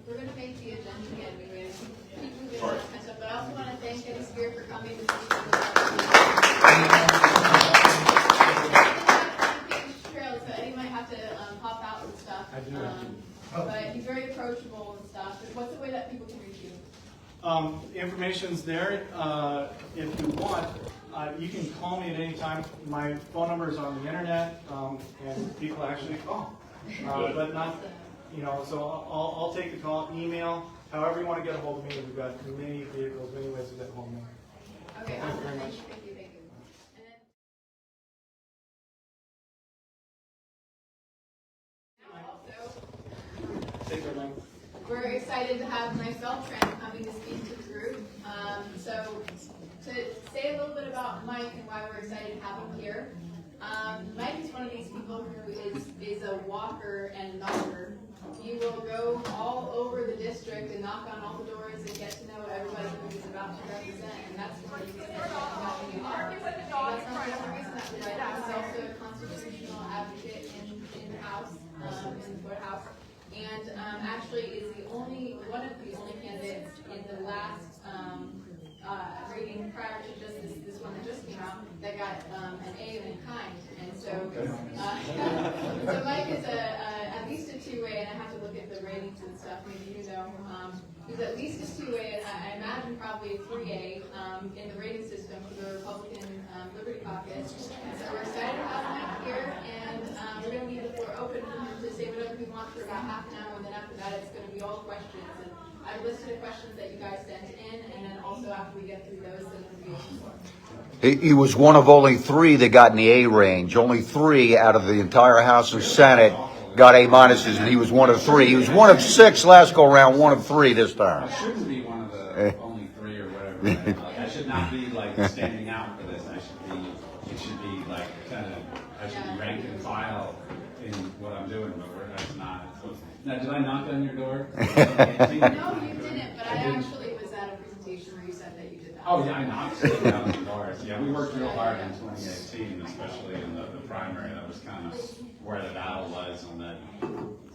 we're going to make the agenda again. We're going to keep moving on that kind of stuff. But I also want to thank Kevin Wright for coming to speak on the trail, so Eddie might have to pop out and stuff. I do. But he's very approachable and stuff. But what's the way that people can reach you? Information's there. If you want, you can call me at any time. My phone number is on the internet, and people actually call. But not, so I'll take the call, email, however you want to get a hold of me. We've got many vehicles, many ways to get a hold of me. Okay, Thank you very much. Thank you. We're excited to have MIKE BELTRAN coming to speak to the group. So to say a little bit about Mike and why we're excited to have him here. Mike is one of these people who is a walker and knocker. He will go all over the district and knock on all the doors and get to know everybody who he's about to represent. And that's the reason that he's having him on. That's not the only reason that we like him. He's also a constitutional advocate in the House, in the courthouse. And actually is one of the only candidates in the last rating prior to just this one that just came out that got an A in kind. And so, so Mike is at least a two-way, and I have to look at the ratings and stuff. Maybe you know, he's at least a two-way, and I imagine probably a 3A in the rating system for the Republican Liberty Caucus. And so we're excited to have Mike here, and we're going to leave the floor open for him to say whatever he wants for about half an hour, and then after that it's going to be all questions. And I've listed the questions that you guys sent in, and then also after we get through those, then we'll be open for. He was one of only 3 that got in the A range. Only 3 out of the entire House and Senate got A minuses, and he was one of 3. He was one of 6 last go around, one of 3 this time. I shouldn't be one of the only 3 or whatever. Like, I should not be like standing out for this. It should be like I should be rank and file in what I'm doing, but that's not. Now, did I knock on your door? No, you didn't, but I actually was at a presentation where you said that you did that. Oh, yeah, I knocked down the doors. Yeah, we worked real hard in 2018, especially in the primary. That was kind of where the battle was on that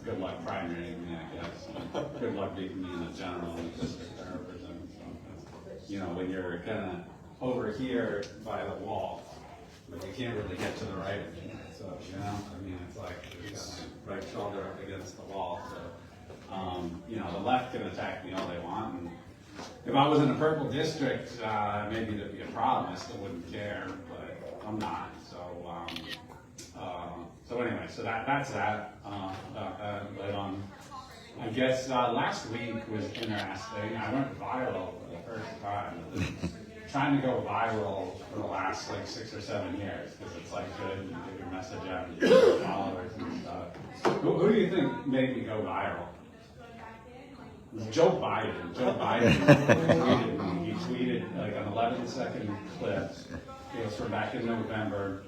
good luck primary, I guess. Good luck beating me in the general in the district I represent. So, when you're kind of over here by the wall, but you can't really get to the right of me. So, it's like you got my right shoulder up against the wall. So, the left can attack me all they want. And if I was in a purple district, maybe there'd be a problem. I still wouldn't care, but I'm not. So anyway, so that's that about that. But I guess last week was interesting. I went viral for the first time. Trying to go viral for the last 6 or 7 years because it's good. You get your message out and you get your followers and stuff. Who do you think made me go viral? It was Joe Biden. Joe Biden tweeted me. He tweeted an 11-second clip. It was from back in November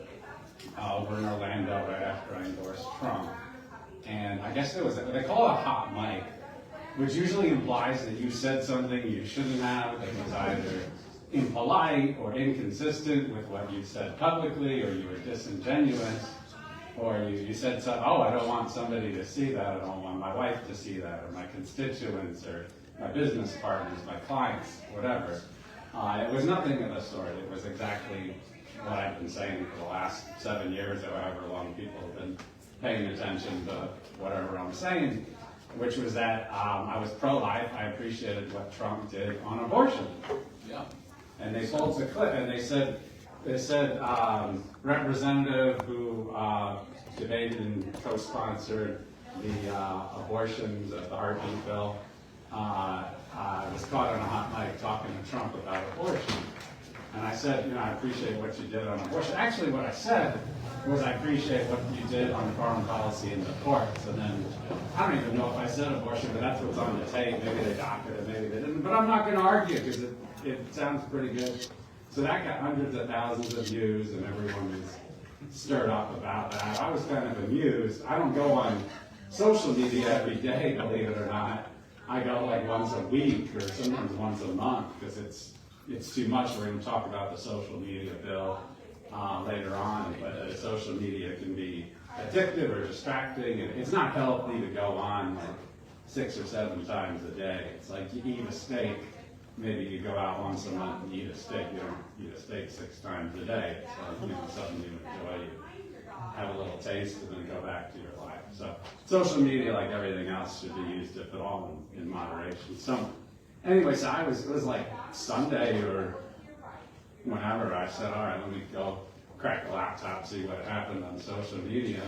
over in Orlando right after I endorsed Trump. And I guess they call it a hot mic, which usually implies that you said something you shouldn't have, that was either impolite or inconsistent with what you said publicly, or you were disingenuous, or you said something, I don't want somebody to see that, I don't want my wife to see that, or my constituents, or my business partners, my clients, whatever. It was nothing of the sort. It was exactly what I've been saying for the last 7 years, or however long people have been paying attention to whatever I'm saying, which was that I was pro-life. I appreciated what Trump did on abortion. Yeah. And they pulled the clip, and they said representative who debated and co-sponsored the abortions, the heartbeat bill, was caught on a hot mic talking to Trump about abortion. And I said, I appreciate what you did on abortion. Actually, what I said was I appreciate what you did on foreign policy in the courts. And then, I don't even know if I said abortion, but that's what's on the tape. Maybe they doctored it, maybe they didn't. But I'm not going to argue because it sounds pretty good. So that got hundreds of thousands of views, and everyone was stirred up about that. I was kind of amused. I don't go on social media every day, believe it or not. I go once a week or sometimes once a month because it's too much. We're going to talk about the social media bill later on, but social media can be addictive or distracting, and it's not healthy to go on 6 or 7 times a day. It's like you eat a steak, maybe you go out once a month and eat a steak. You don't eat a steak 6 times a day. It's like, you know, something you enjoy, you have a little taste and then go back to your life. So social media, like everything else, should be used, if at all, in moderation. So anyway, so it was like Sunday or whenever, I said, all right, let me go crack the laptop, see what happened on social media.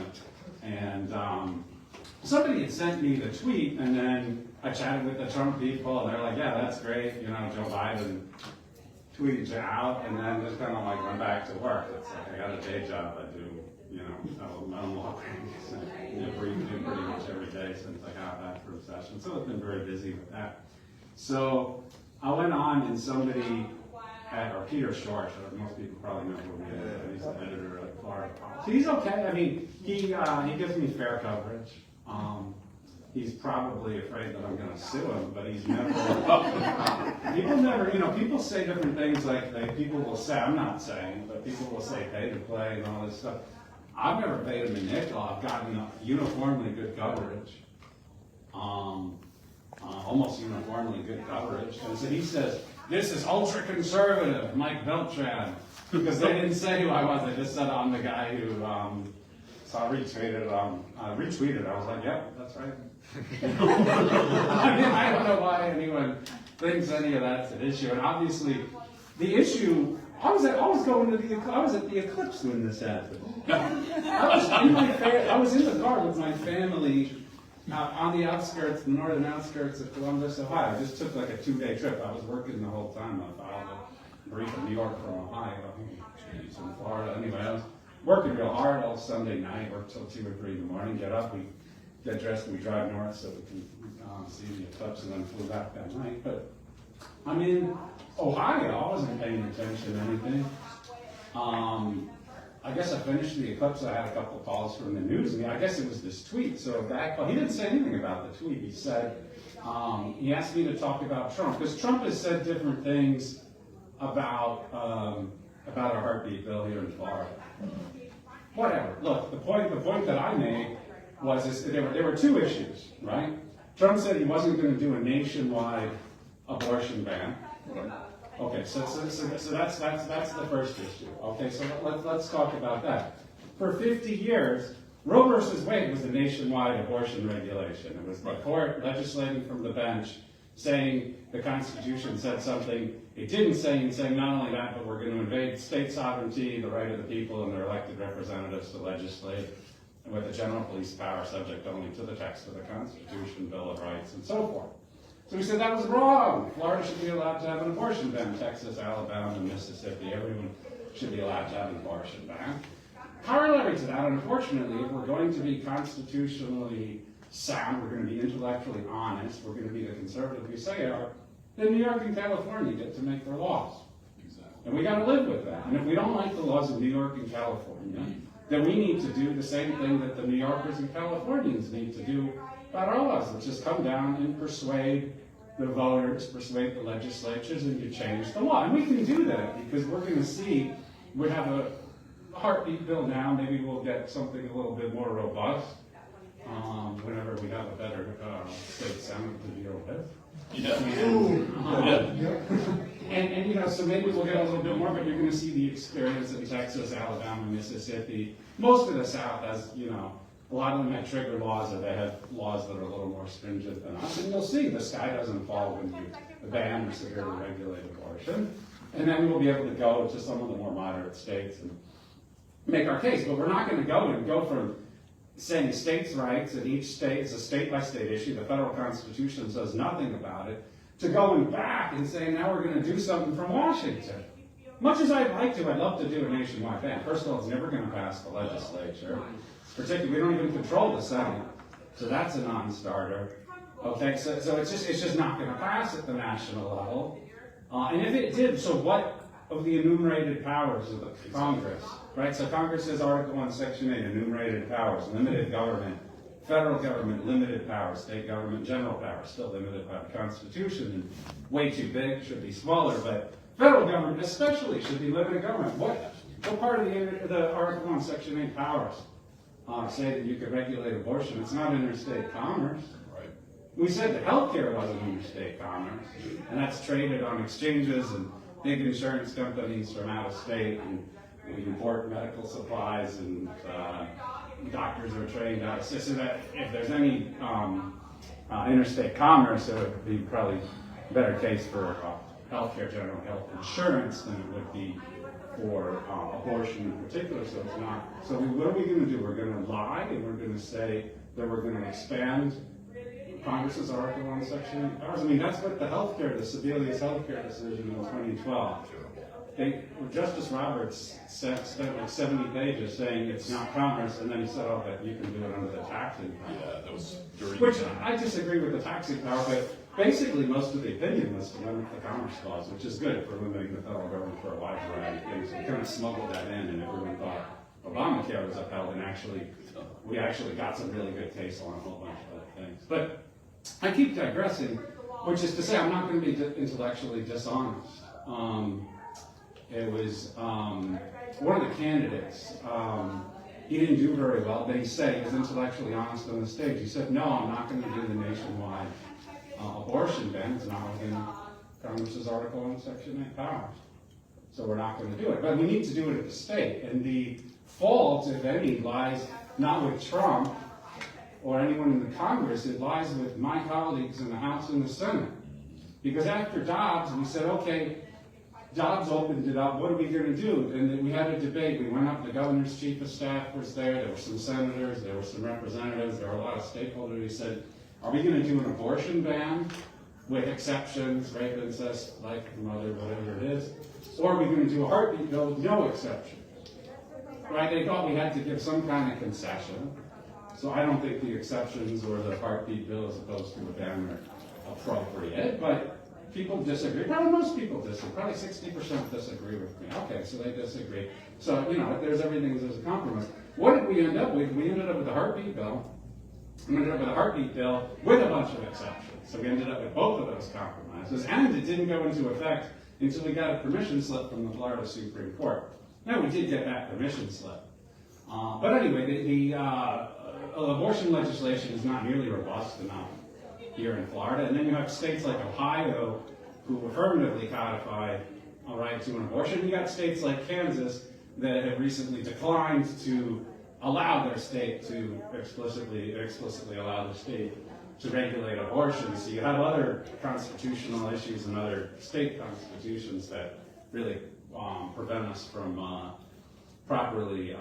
And somebody had sent me the tweet, and then I chatted with the Trump people, and they're like, yeah, that's great, you know, Joe Biden tweeted you out, and then just kind of like went back to work. It's like, I got a day job, I do, you know, my own law practice, and do pretty much every day since I got back from session. So I've been very busy with that. So I went on, and somebody or Peter Short, most people probably know who he is, he's the editor of Florida. So he's okay. I mean, he gives me fair coverage. He's probably afraid that I'm going to sue him, but he's never. People never, you know, people say different things. Like people will say, I'm not saying, but people will say pay to play and all this stuff. I've never paid him a nickel. I've gotten uniformly good coverage. Almost uniformly good coverage. And so he says, this is ultra-conservative, Mike Beltran, because they didn't say who I was. They just said I'm the guy who, so I retweeted. I was like, yep, that's right. I mean, I don't know why anyone thinks any of that's an issue. And obviously, the issue, I was at the eclipse when this happened. I was in the car with my family on the outskirts, the northern outskirts of Columbus, Ohio. I just took like a 2-day trip. I was working the whole time. I filed a brief in New York from Ohio. Geez, in Florida. Anyway, I was working real hard all Sunday night, worked till 2 or 3 in the morning, get up, we get dressed, and we drive north so we can see the eclipse, and then flew back that night. But I'm in Ohio. I wasn't paying attention to anything. I guess I finished the eclipse. I had a couple of calls from the news, and I guess it was this tweet. So back, he didn't say anything about the tweet. He said, he asked me to talk about Trump, because Trump has said different things about a heartbeat bill here in Florida. Whatever. Look, the point that I made was there were 2 issues, right? Trump said he wasn't going to do a nationwide abortion ban. Okay, so that's the first issue. Okay, so let's talk about that. For 50 years, Roe versus Wade was a nationwide abortion regulation. It was the court legislating from the bench, saying the Constitution said something it didn't say, and saying not only that, but we're going to invade state sovereignty, the right of the people and their elected representatives to legislate, with the general police power subject only to the text of the Constitution, Bill of Rights, and so forth. So we said that was wrong. Florida should be allowed to have an abortion ban. Texas, Alabama, and Mississippi, everyone should be allowed to have an abortion ban. Corollary to that, unfortunately, if we're going to be constitutionally sound, we're going to be intellectually honest, we're going to be the conservative we say are, then New York and California get to make their laws. Exactly. And we got to live with that. And if we don't like the laws of New York and California, then we need to do the same thing that the New Yorkers and Californians need to do about our laws, which is come down and persuade the voters, persuade the legislatures, and you change the law. And we can do that because we're going to see, we have a heartbeat bill now, maybe we'll get something a little bit more robust whenever we have a better state senate to deal with. Yeah. And you know, so maybe we'll get a little bit more, but you're going to see the experience in Texas, Alabama, Mississippi. Most of the South has, you know, a lot of them have trigger laws, or they have laws that are a little more stringent than us. And you'll see the sky doesn't fall when you ban or severely regulate abortion. And then we'll be able to go to some of the more moderate states and make our case. But we're not going to go from saying states' rights, and each state is a state-by-state issue, the federal Constitution says nothing about it, to going back and saying now we're going to do something from Washington. Much as I'd like to, I'd love to do a nationwide ban. First of all, it's never going to pass the legislature. Particularly, we don't even control the Senate, so that's a non-starter. Okay, so it's just not going to pass at the national level. And if it did, so what of the enumerated powers of the Congress? Right, so Congress says Article 1, Section 8, enumerated powers, limited government, federal government, limited powers, state government, general powers, still limited by the Constitution, and way too big, should be smaller, but federal government especially should be limited government. What part of the Article 1, Section 8 powers say that you could regulate abortion? It's not interstate commerce. Right. We said that healthcare wasn't interstate commerce, and that's traded on exchanges and big insurance companies from out of state, and we import medical supplies, and doctors are trained out of state. So that if there's any interstate commerce, it would be probably a better case for healthcare, general health insurance than it would be for abortion in particular. So it's not. So what are we going to do? We're going to lie, and we're going to say that we're going to expand Congress's article on Section 8 powers. I mean, that's what the Sebelius healthcare decision in 2012. Justice Roberts spent like 70 pages saying it's not commerce, and then he said, "Oh, but you can do it under the taxing power." Yeah, that was during. Which I disagree with the taxing power, but basically most of the opinion was to limit the Commerce Clause, which is good for limiting the federal government for a wide variety of things. We kind of smuggled that in, and everyone thought Obamacare was upheld, and we actually got some really good case on a whole bunch of other things. But I keep digressing, which is to say I'm not going to be intellectually dishonest. It was one of the candidates. He didn't do very well, but he said he was intellectually honest on the stage. He said, "No, I'm not going to do the nationwide abortion ban. It's not within Congress's article on Section 8 powers. So we're not going to do it. But we need to do it at the state. And the fault, if any, lies not with Trump or anyone in the Congress. It lies with my colleagues in the House and the Senate. Because after Dobbs, we said, okay, Dobbs opened it up. What are we going to do? And then we had a debate. We went up. The governor's chief of staff was there. There were some senators. There were some representatives. There were a lot of stakeholders. We said, are we going to do an abortion ban with exceptions, rape, incest, life of the mother, whatever it is? Or are we going to do a heartbeat bill with no exceptions? Right? They thought we had to give some kind of concession. So I don't think the exceptions or the heartbeat bill as opposed to a ban are appropriate. But people disagree. Probably most people disagree. Probably 60% disagree with me. Okay, so they disagree. So, there's everything as a compromise. What did we end up with? We ended up with a heartbeat bill. We ended up with a heartbeat bill with a bunch of exceptions. So we ended up with both of those compromises. And it didn't go into effect until we got a permission slip from the Florida Supreme Court. Now, we did get that permission slip. But anyway, the abortion legislation is not nearly robust enough here in Florida. And then you have states like Ohio who affirmatively codified a right to an abortion. You got states like Kansas that have recently declined to allow their state to explicitly allow the state to regulate abortion. So you have other constitutional issues and other state constitutions that really prevent us from properly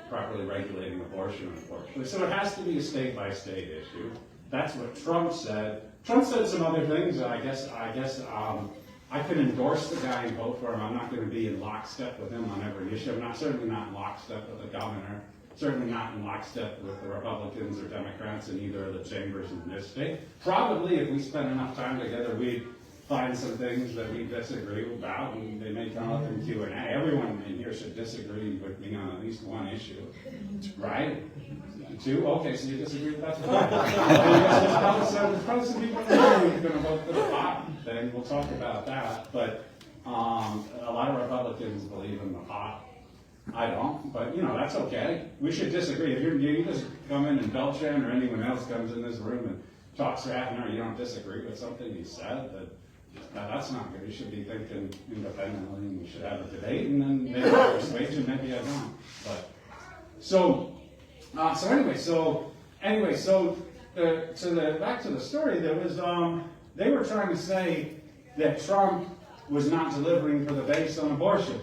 regulating abortion, unfortunately. So it has to be a state-by-state issue. That's what Trump said. Trump said some other things. I guess I could endorse the guy and vote for him. I'm not going to be in lockstep with him on every issue. I'm certainly not in lockstep with the governor. Certainly not in lockstep with the Republicans or Democrats in either of the chambers in this state. Probably, if we spent enough time together, we'd find some things that we disagree about, and they may come up in Q&A. Everyone in here should disagree with me on at least one issue, right? Two? Okay, so you disagree with that? There's probably some people in the room who are going to vote for the pot thing. We'll talk about that. But a lot of Republicans believe in the pot. I don't, but that's okay. We should disagree. If you just come in and Beltran or anyone else comes in this room and talks rat, you don't disagree with something he said, that's not good. You should be thinking independently, and we should have a debate, and then maybe I persuade you, maybe I don't. But back to the story. There was they were trying to say that Trump was not delivering for the base on abortion.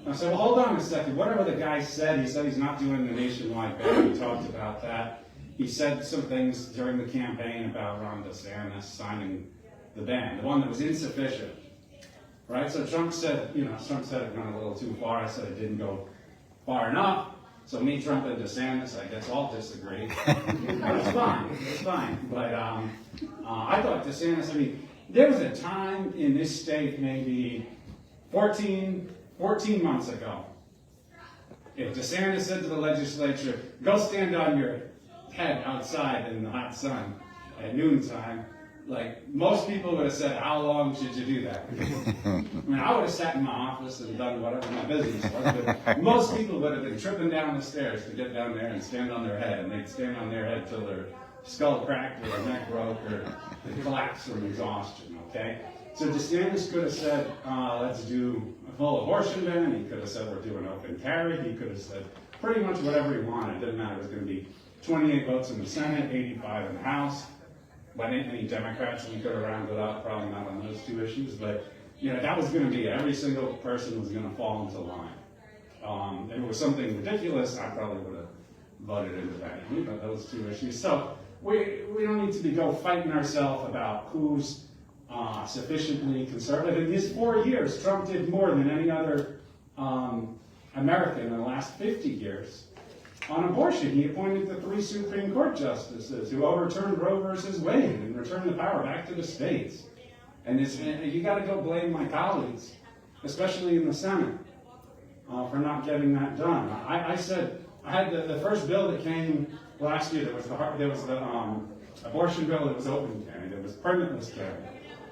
I said, well, hold on a second. Whatever the guy said, he said he's not doing the nationwide ban. He talked about that. He said some things during the campaign about Ron DeSantis signing the ban, the one that was insufficient. Right? So Trump said it went a little too far. I said it didn't go far enough. So me, Trump, and DeSantis, I guess all disagree. It's fine. But I thought DeSantis, there was a time in this state, maybe 14 months ago, if DeSantis said to the legislature, go stand on your head outside in the hot sun at noontime, most people would have said, how long should you do that? I would have sat in my office and done whatever my business was, but most people would have been tripping down the stairs to get down there and stand on their head, and they'd stand on their head till their skull cracked or his neck broke or he collapsed from exhaustion, okay? So DeSantis could have said, let's do a full abortion ban. He could have said we're doing open carry. He could have said pretty much whatever he wanted. It didn't matter. It was going to be 28 votes in the Senate, 85 in the House. When any Democrats, we could have rounded up, probably not on those two issues, but you know, that was going to be it. Every single person was going to fall into line. If it was something ridiculous, I probably would have voted into that. But those two issues. So we don't need to go fighting ourselves about who's sufficiently conservative. In these 4 years, Trump did more than any other American in the last 50 years. On abortion, he appointed the 3 Supreme Court justices who overturned Roe versus Wade and returned the power back to the states. And you got to go blame my colleagues, especially in the Senate, for not getting that done. I said I had the first bill that came last year. There was the abortion bill that was open carry. There was permitless carry.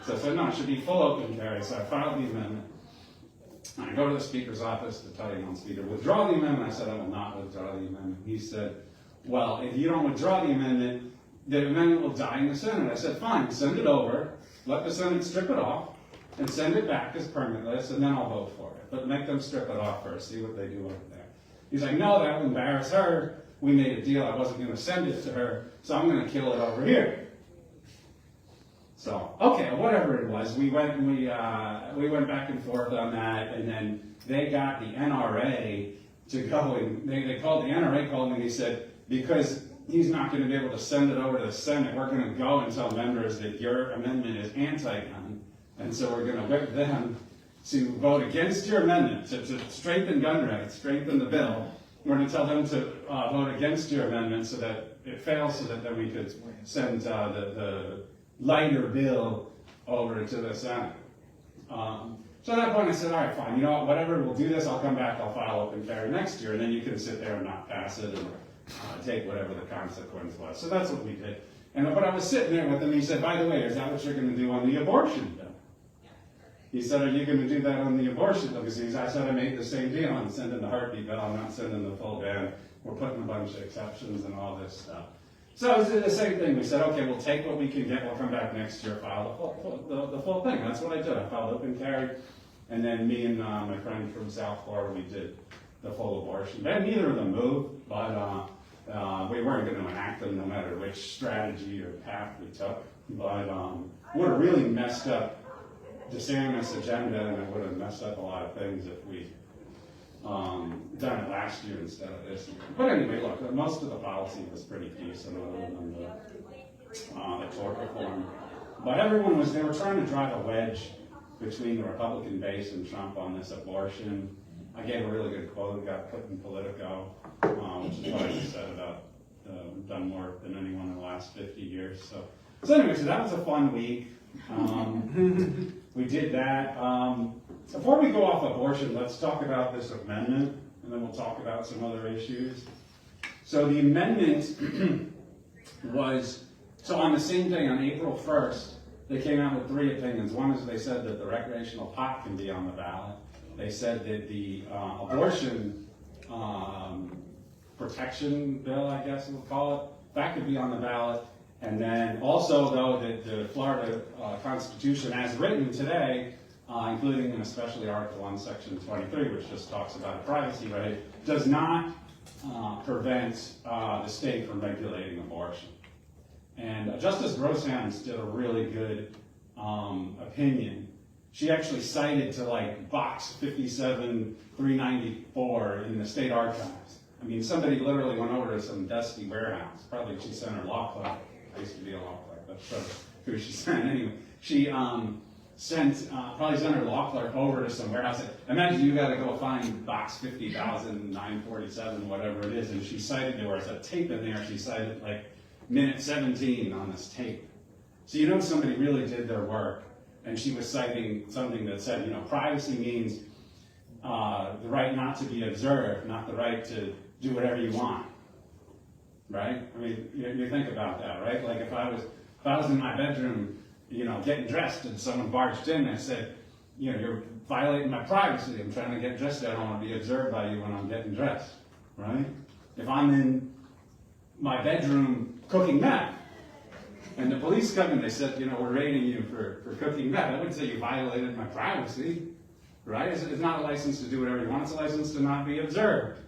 So I said no, it should be full open carry. So I filed the amendment. I go to the Speaker's office to tell the Speaker, withdraw the amendment. I said, I will not withdraw the amendment. He said, well, if you don't withdraw the amendment will die in the Senate. I said, fine, send it over, let the Senate strip it off, and send it back as permitless, and then I'll vote for it. But make them strip it off first, see what they do over there. He's like, no, that will embarrass her. We made a deal, I wasn't going to send it to her, so I'm going to kill it over here. So, okay, whatever it was, we went back and forth on that, and then they got the NRA to go, and they called, the NRA called me and he said, because he's not going to be able to send it over to the Senate, we're going to go and tell members that your amendment is anti-gun, and so we're going to whip them to vote against your amendment, to strengthen gun rights, strengthen the bill. We're going to tell them to vote against your amendment so that it fails, so that then we could send the lighter bill over to the Senate. So at that point I said, all right, fine, you know what, whatever, we'll do this, I'll come back, I'll file open carry next year, and then you can sit there and not pass it and take whatever the consequence was. So that's what we did. But I was sitting there with him, he said, by the way, is that what you're going to do on the abortion bill? He said, are you going to do that on the abortion bill? Because I said, I made the same deal, I'm sending the heartbeat bill, I'm not sending the full ban, we're putting a bunch of exceptions and all this stuff. So it was the same thing. We said, okay, we'll take what we can get. We'll come back next year, file the full thing. That's what I did. I filed open carry, and then me and my friend from South Florida, we did the full abortion. But neither of them moved, but we weren't going to enact them no matter which strategy or path we took. But would have really messed up DeSantis' agenda, and it would have messed up a lot of things if we done it last year instead of this year. But anyway, look, most of the policy was pretty decent other than the tort reform. But they were trying to drive a wedge between the Republican base and Trump on this abortion. I gave a really good quote, got put in Politico, which is what I just said about done more than anyone in the last 50 years. So anyway, so that was a fun week. We did that. Before we go off abortion, let's talk about this amendment, and then we'll talk about some other issues. So the amendment was, so on the same day, on April 1st, they came out with 3 opinions. One is they said that the recreational pot can be on the ballot. They said that the abortion protection bill, I guess we'll call it, that could be on the ballot. And then also, though, that the Florida Constitution, as written today, including and especially Article 1, Section 23, which just talks about a privacy right, does not prevent the state from regulating abortion. And Justice Grosshans did a really good opinion. She actually cited to like box 57394 in the state archives. I mean, somebody literally went over to some dusty warehouse. Probably she sent her law clerk. I used to be a law clerk. That's who she sent. Anyway, she probably sent her law clerk over to some warehouse. Imagine you got to go find box 50,947, whatever it is, and she cited there was a tape in there. She cited like minute 17 on this tape. So you know somebody really did their work, and she was citing something that said, you know, privacy means the right not to be observed, not the right to do whatever you want. Right? I mean, you think about that, right? Like if I was in my bedroom, you know, getting dressed, and someone barged in and said, you know, you're violating my privacy. I'm trying to get dressed. I don't want to be observed by you when I'm getting dressed, right? If I'm in my bedroom cooking meth, And the police come and they said, we're raiding you for cooking meth. I wouldn't say you violated my privacy, right? It's not a license to do whatever you want. It's a license to not be observed,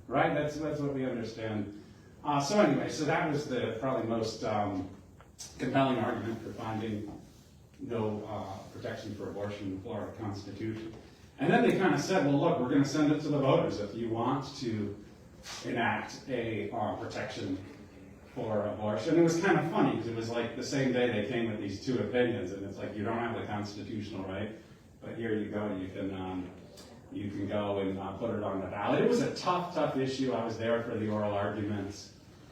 right? That's what we understand. So anyway, so that was the probably most compelling argument for finding no protection for abortion in the Florida Constitution. And then they kind of said, well, look, we're going to send it to the voters if you want to enact a protection for abortion. It was kind of funny because it was like the same day they came with these two opinions, and it's like you don't have the constitutional right, but here you go, you can go and put it on the ballot. It was a tough issue. I was there for the oral arguments.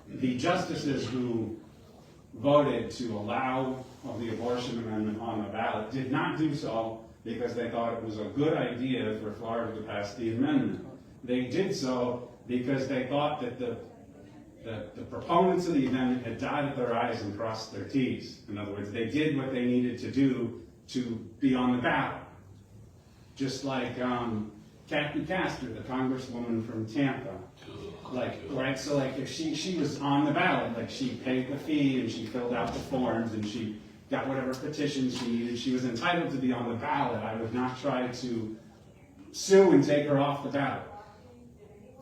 The justices who voted to allow the abortion amendment on the ballot did not do so because they thought it was a good idea for Florida to pass the amendment. They did so because they thought that the proponents of the amendment had dotted their I's and crossed their T's. In other words, they did what they needed to do to be on the ballot. Just like Kathy Castor, the congresswoman from Tampa. Right, so if she was on the ballot, she paid the fee and she filled out the forms and she got whatever petitions she needed, she was entitled to be on the ballot. I would not try to sue and take her off the ballot.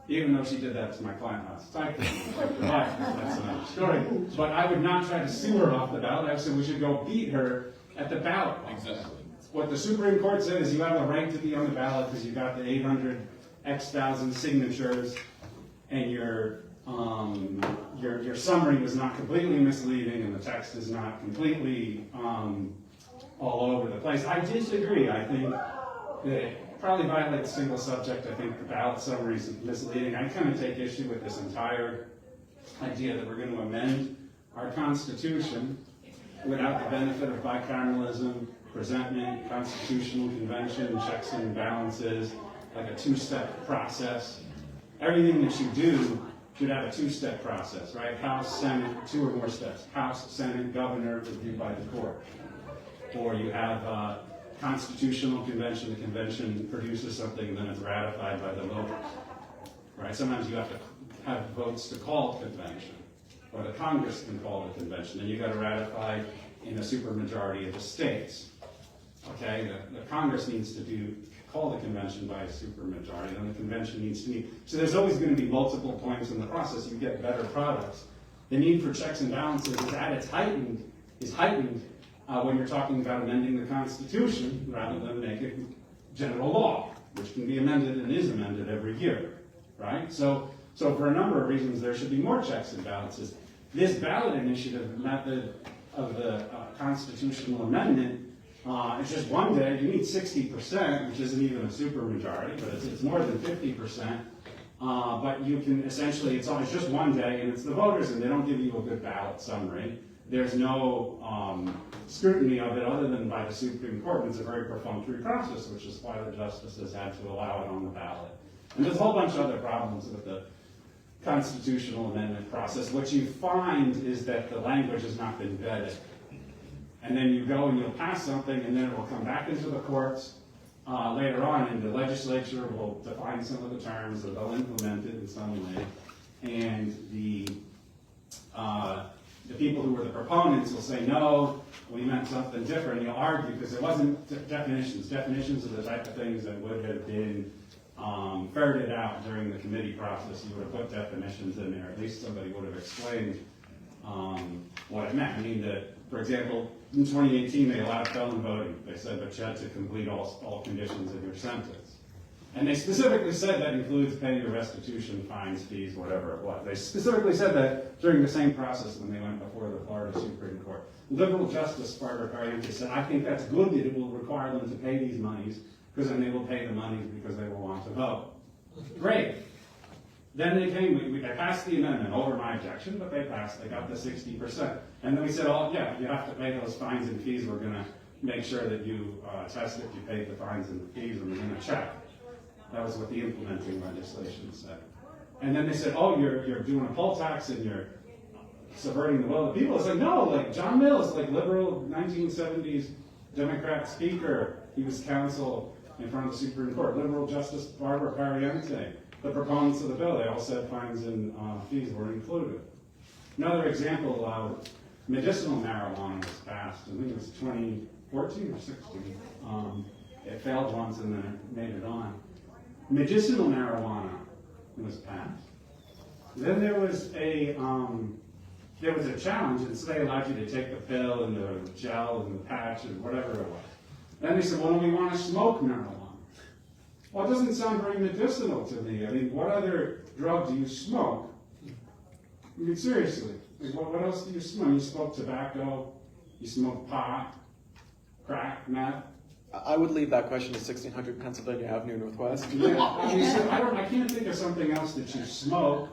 Even though she did that to my client last time. That's another story. But I would not try to sue her off the ballot. I said we should go beat her at the ballot. Exactly. What the Supreme Court said is you have a right to be on the ballot because you got the 800,000 signatures, and your summary was not completely misleading, and the text is not completely all over the place. I disagree. I think that it probably violates single subject. I think the ballot summary is misleading. I kind of take issue with this entire idea that we're going to amend our Constitution without the benefit of bicameralism, presentment, constitutional convention, checks and balances, like a two-step process. Everything that you do should have a two-step process, right? House, Senate, two or more steps. House, Senate, governor, reviewed by the court. Or you have constitutional convention. The convention produces something and then it's ratified by the voters, right? Sometimes you have to have votes to call a convention, or the Congress can call a convention, and you've got to ratify in a supermajority of the states. Okay, the Congress needs to call the convention by a supermajority, and the convention needs to meet. So there's always going to be multiple points in the process. You get better products. The need for checks and balances is heightened when you're talking about amending the Constitution rather than making general law, which can be amended and is amended every year, right? So for a number of reasons, there should be more checks and balances. This ballot initiative method of the constitutional amendment, it's just one day. You need 60%, which isn't even a supermajority, but it's more than 50%. But you can essentially, it's just one day, and it's the voters, and they don't give you a good ballot summary. There's no scrutiny of it other than by the Supreme Court. It's a very perfunctory process, which is why the justices had to allow it on the ballot. And there's a whole bunch of other problems with the constitutional amendment process. What you find is that the language has not been vetted. And then you go and you'll pass something, and then it will come back into the courts later on, and the legislature will define some of the terms, or they'll implement it in some way. And the people who were the proponents will say, no, we meant something different. And you'll argue because it wasn't definitions. Definitions are the type of things that would have been ferreted out during the committee process. You would have put definitions in there. At least somebody would have explained what it meant. I mean, for example, in 2018, they allowed felon voting. They said, but you had to complete all conditions of your sentence. And they specifically said that includes paying your restitution, fines, fees, whatever it was. They specifically said that during the same process when they went before the Florida Supreme Court. Liberal Justice Barbara Parenti said, I think that's good that it will require them to pay these monies, because then they will pay the monies because they will want to vote. Great. Then they came, they passed the amendment over my objection, but they passed, they got the 60%. And then we said, oh yeah, you have to pay those fines and fees. We're going to make sure that you test that you paid the fines and the fees, and we're going to check. That was what the implementing legislation said. And then they said, oh, you're doing a poll tax and you're subverting the will of the people. It's like, no, like John Mills, like liberal 1970s Democrat speaker, he was counsel in front of the Supreme Court. Liberal Justice Barbara Parenti, the proponents of the bill, they all said fines and fees were included. Another example, medicinal marijuana was passed. I think it was 2014 or 16. It failed once and then it made it on. Medicinal marijuana was passed. Then there was a challenge, and so they allowed you to take the pill and the gel and the patch and whatever it was. Then they said, well, we want to smoke marijuana. Well, it doesn't sound very medicinal to me. I mean, what other drug do you smoke? I mean, seriously, like, what else do you smoke? You smoke tobacco, you smoke pot, crack, meth. I would leave that question to 1600 Pennsylvania Avenue Northwest. Yeah, I mean, so I can't think of something else that you smoke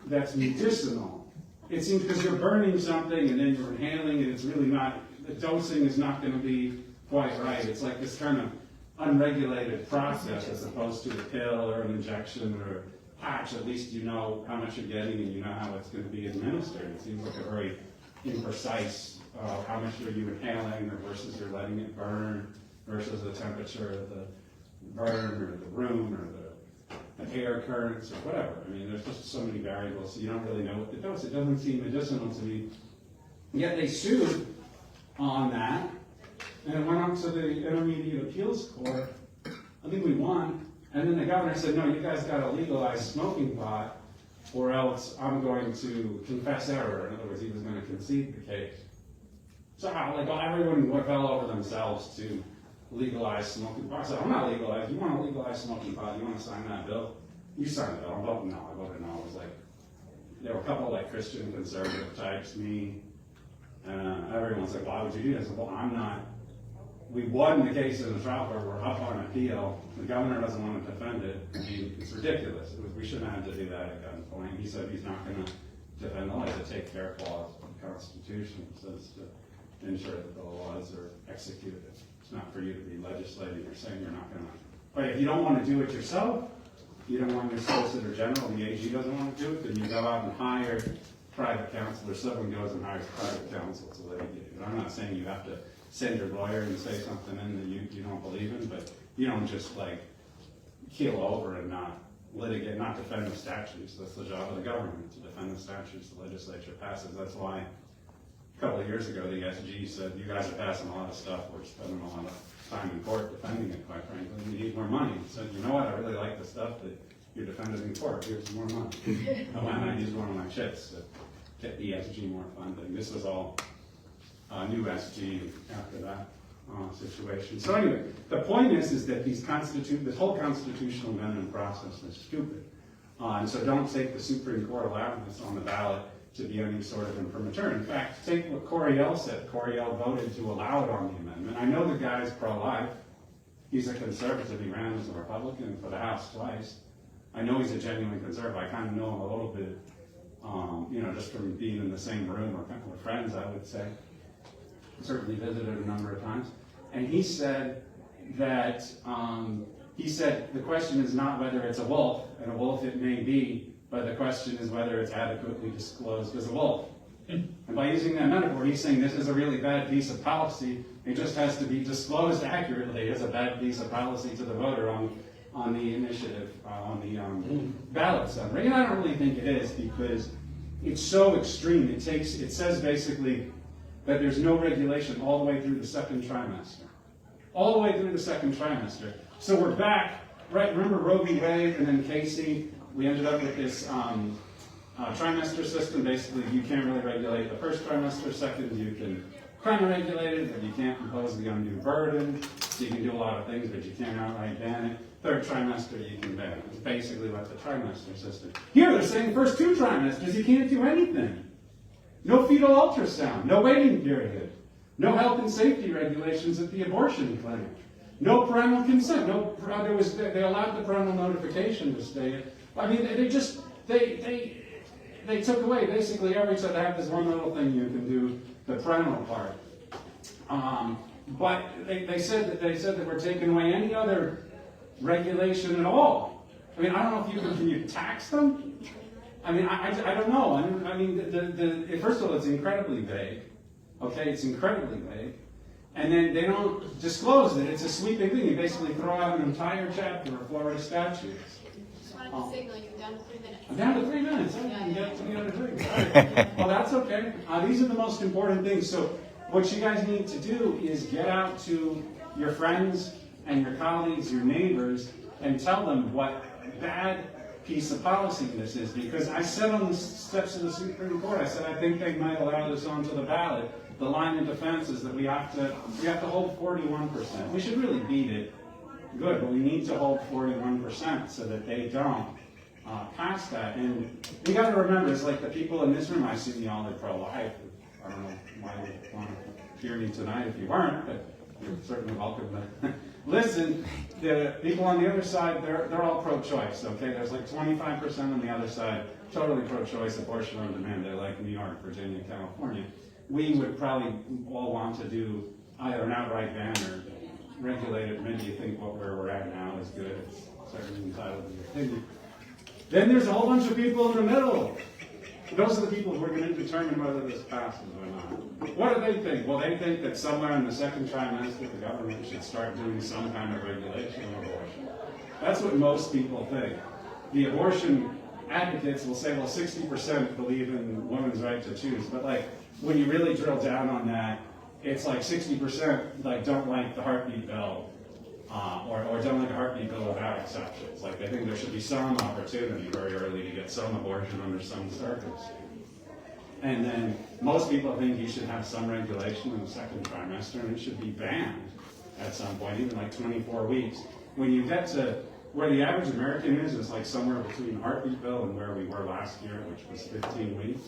that's medicinal. It seems because you're burning something and then you're inhaling it, it's really not, the dosing is not going to be quite right. It's like this kind of unregulated process as opposed to a pill or an injection or a patch. At least you know how much you're getting and you know how it's going to be administered. It seems like a very imprecise, how much are you inhaling versus you're letting it burn versus the temperature of the burn or the room or the air currents or whatever. I mean, there's just so many variables, so you don't really know what the dose. It doesn't seem medicinal to me. Yet they sued on that, and it went up to the Intermediate Appeals Court. I think we won, and then the governor said, no, you guys got to legalize smoking pot, or else I'm going to confess error. In other words, he was going to concede the case. So like everyone fell over themselves to legalize smoking pot. I said, I'm not legalized. You want to legalize smoking pot? You want to sign that bill? You sign the bill. I'm voting no. I voted no. It was like, there were a couple of like Christian conservative types, me, everyone's like, why would you do this? I said, well, I'm not. We won the case in the trial court. We're up on appeal. The governor doesn't want to defend it. I mean, it's ridiculous. We shouldn't have to do that at gunpoint. He said he's not going to defend the law. It's a take care clause of the Constitution. It says to ensure that the laws are executed. It's not for you to be legislating or saying you're not going to. But if you don't want to do it yourself, you don't want your Solicitor General, the AG doesn't want to do it, then you go out and hire private counsel, or someone goes and hires private counsel to litigate it. I'm not saying you have to send your lawyer and say something in that you don't believe in, but you don't just like keel over and not litigate, not defend the statutes. That's the job of the government, to defend the statutes the legislature passes. That's why a couple of years ago the SG said, you guys are passing a lot of stuff, we're spending a lot of time in court defending it, quite frankly. We need more money. He said, you know what, I really like the stuff that you're defending in court, here's more money. Why not use one of my chips to get the SG more funding? This was all new SG after that situation. So anyway, the point is that this whole constitutional amendment process is stupid. And so don't take the Supreme Court allowing this on the ballot to be any sort of imprimatur. In fact, take what Coriel said. Coriel voted to allow it on the amendment. I know the guy's pro-life. He's a conservative. He ran as a Republican for the House twice. I know he's a genuine conservative. I kind of know him a little bit, just from being in the same room or we're friends, I would say. Certainly visited a number of times. And he said that, the question is not whether it's a wolf, and a wolf it may be, but the question is whether it's adequately disclosed as a wolf. And by using that metaphor, he's saying this is a really bad piece of policy. It just has to be disclosed accurately as a bad piece of policy to the voter on the initiative, on the ballot summary. And I don't really think it is, because it's so extreme. It says basically that there's no regulation all the way through the second trimester. All the way through the second trimester. So we're back, right? Remember Roe v. Wade and then Casey? We ended up with this trimester system. Basically, you can't really regulate the first trimester. Second, you can kind of regulate it, but you can't impose the undue burden. So you can do a lot of things, but you can't outright ban it. Third trimester, you can ban it. It's basically like the trimester system. Here, they're saying first two trimesters, you can't do anything. No fetal ultrasound, no waiting period, no health and safety regulations at the abortion clinic, no parental consent. They allowed the parental notification to stay. I mean, they took away basically every time. They have this one little thing you can do, the parental part. But they said that we're taking away any other regulation at all. I mean, I don't know if can you tax them? I mean, I don't know. I mean, first of all, it's incredibly vague. Okay, it's incredibly vague. And then they don't disclose it. It's a sweeping thing. You basically throw out an entire chapter of Florida statutes. Just want the signal, you're down to 3 minutes. I'm down to 3 minutes. I can get to the other thing. All right. Well, that's okay. These are the most important things. So what you guys need to do is get out to your friends and your colleagues, your neighbors, and tell them what bad piece of policy this is. Because I said on the steps of the Supreme Court, I said I think they might allow this onto the ballot. The line of defense is that we have to hold 41%. We should really beat it. Good, but we need to hold 41% so that they don't pass that. And you got to remember, it's like the people in this room, I assume y'all are pro-life. I don't know why you want to hear me tonight if you weren't, but you're certainly welcome to listen. The people on the other side, they're all pro-choice, okay? There's like 25% on the other side, totally pro-choice, abortion on demand. They're like New York, Virginia, California. We would probably all want to do either an outright ban or regulate it. Maybe you think where we're at now is good. It's certainly entitled to your opinion. Then there's a whole bunch of people in the middle. Those are the people who are going to determine whether this passes or not. What do they think? Well, they think that somewhere in the second trimester, the government should start doing some kind of regulation of abortion. That's what most people think. The abortion advocates will say, well, 60% believe in women's right to choose. But like, when you really drill down on that, it's like 60% like don't like the heartbeat bill, or don't like a heartbeat bill without exceptions. Like they think there should be some opportunity very early to get some abortion under some circumstances. And then most people think you should have some regulation in the second trimester, and it should be banned at some point, even like 24 weeks. When you get to where the average American is like somewhere between heartbeat bill and where we were last year, which was 15 weeks.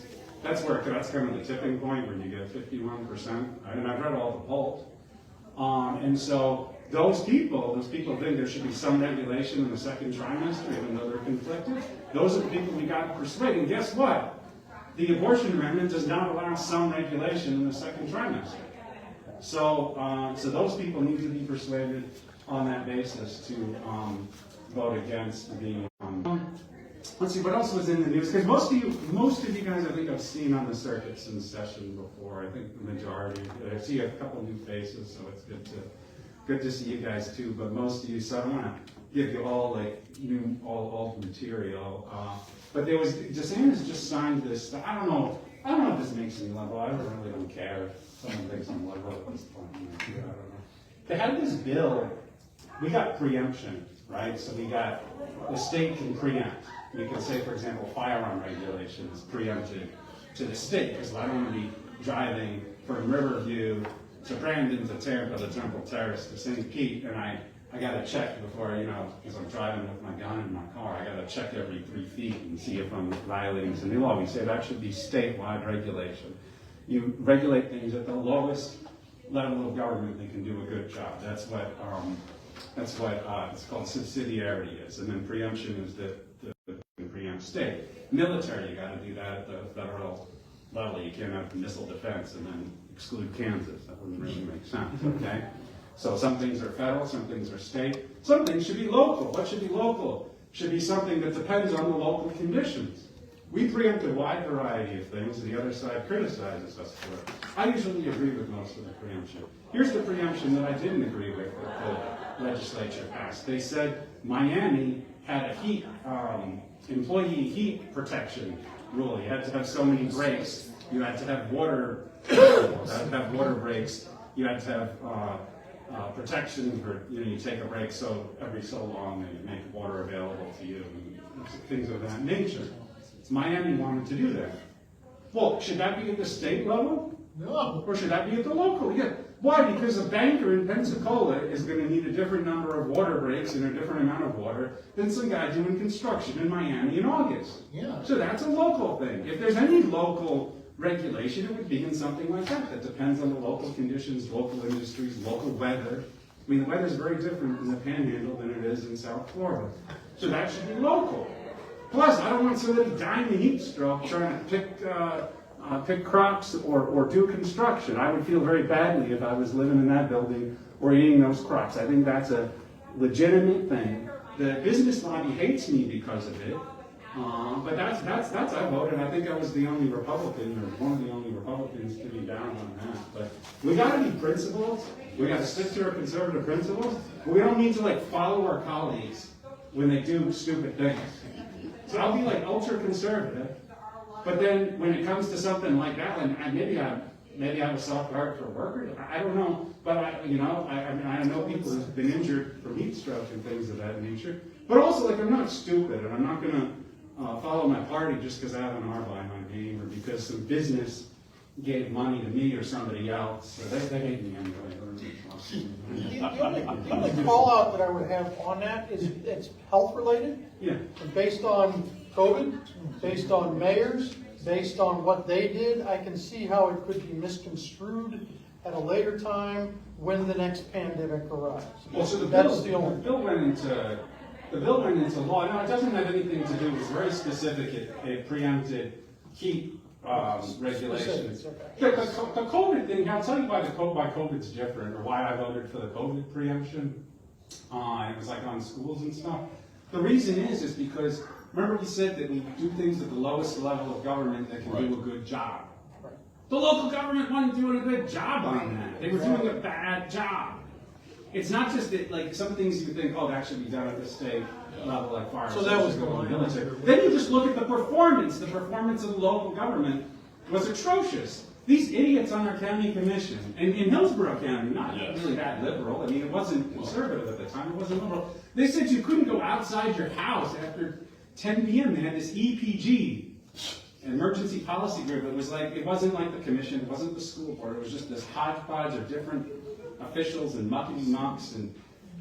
That's kind of the tipping point where you get 51%. And I've read all the polls. And so those people think there should be some regulation in the second trimester, even though they're conflicted. Those are the people we got to persuade. And guess what? The abortion amendment does not allow some regulation in the second trimester. So those people need to be persuaded on that basis to vote against the. Let's see, what else was in the news? Because most of you guys, I think I've seen on the circuits in session before. I think the majority. I see a couple new faces, so it's good to see you guys too. But most of you, so I don't want to give you all like new all material. But there was DeSantis just signed this. I don't know if this makes me liberal. I really don't care if someone thinks I'm liberal at this point. I don't know. They had this bill. We got preemption, right? So we got the state can preempt. We can say, for example, firearm regulation is preempted to the state, because I don't want to be driving from Riverview to Brandon to Tampa to Temple Terrace to St. Pete, and I got to check before, because I'm driving with my gun in my car, I got to check every 3 feet and see if I'm violating some new law. We say that should be statewide regulation. You regulate things at the lowest level of government that can do a good job. That's what it's called subsidiarity is, and then preemption is the preempt state. Military, you got to do that at the federal level. You can't have missile defense and then exclude Kansas. That wouldn't really make sense, okay? So some things are federal, some things are state, some things should be local. What should be local? Should be something that depends on the local conditions. We preempt a wide variety of things, and the other side criticizes us for it. I usually agree with most of the preemption. Here's the preemption that I didn't agree with that the legislature passed. They said Miami had a employee heat protection rule. You had to have so many breaks. You had to have water breaks. You had to have protection for, you take a break so every so long they make water available to you, and things of that nature. Miami wanted to do that. Well, should that be at the state level? No. Or should that be at the local? Yeah. Why? Because a banker in Pensacola is going to need a different number of water breaks and a different amount of water than some guy doing construction in Miami in August. Yeah. So that's a local thing. If there's any local regulation, it would be in something like that. That depends on the local conditions, local industries, local weather. I mean, the weather is very different in the Panhandle than it is in South Florida. So that should be local. Plus, I don't want somebody dying of heat stroke trying to pick crops or do construction. I would feel very badly if I was living in that building or eating those crops. I think that's a legitimate thing. The business lobby hates me because of it, but that's I voted. I think I was the only Republican, or one of the only Republicans to be down on that. But we got to be principled. We got to stick to our conservative principles. But we don't need to follow our colleagues when they do stupid things. So I'll be like ultra conservative, but then when it comes to something like that, and maybe I have a soft heart for workers. I don't know, but I know people who've been injured from heat stroke and things of that nature. But also, like, I'm not stupid, and I'm not gonna follow my party just because I have an R by my name or because some business gave money to me or somebody else. So they hate me anyway. The only call out that I would have on that is it's health related. Yeah. And based on COVID, based on mayors, based on what they did, I can see how it could be misconstrued at a later time when the next pandemic arrives. Well, so the That's bill went into law. Now, it doesn't have anything to do, it's very specific, it preempted heat regulations. The COVID thing, I'll tell you why COVID's different, or why I voted for the COVID preemption. It was like on schools and stuff. The reason is because, remember we said that we do things at the lowest level of government that can do a good job. Right. The local government wasn't doing a good job on that. They were doing a bad job. It's not just that, like, some things you would think, oh, that should be done at the state level, like fire. So that was going the military. Then you just look at the performance. The performance of the local government was atrocious. These idiots on our county commission, and in Hillsborough County, not really that liberal. I mean, it wasn't conservative at the time. It wasn't liberal. They said you couldn't go outside your house after 10 p.m. They had this EPG, emergency policy group. It was like, it wasn't like the commission. It wasn't the school board. It was just this hodgepodge of different officials and muckety mucks, and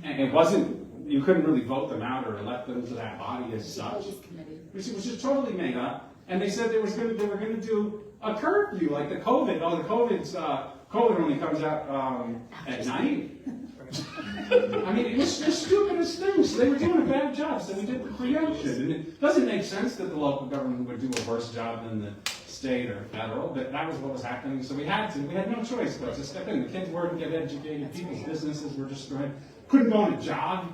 it wasn't. You couldn't really vote them out or elect them to that body as such. It was just totally made up. And they said they were going to do a curfew, like the COVID. Oh, the COVID only comes out at night. I mean, it was the stupidest thing. So they were doing a bad job. So we did the preemption, and it doesn't make sense that the local government would do a worse job than the state or federal, but that was what was happening. So we had no choice but to step in. The kids weren't get educated. People's businesses were destroyed. Couldn't go on a job.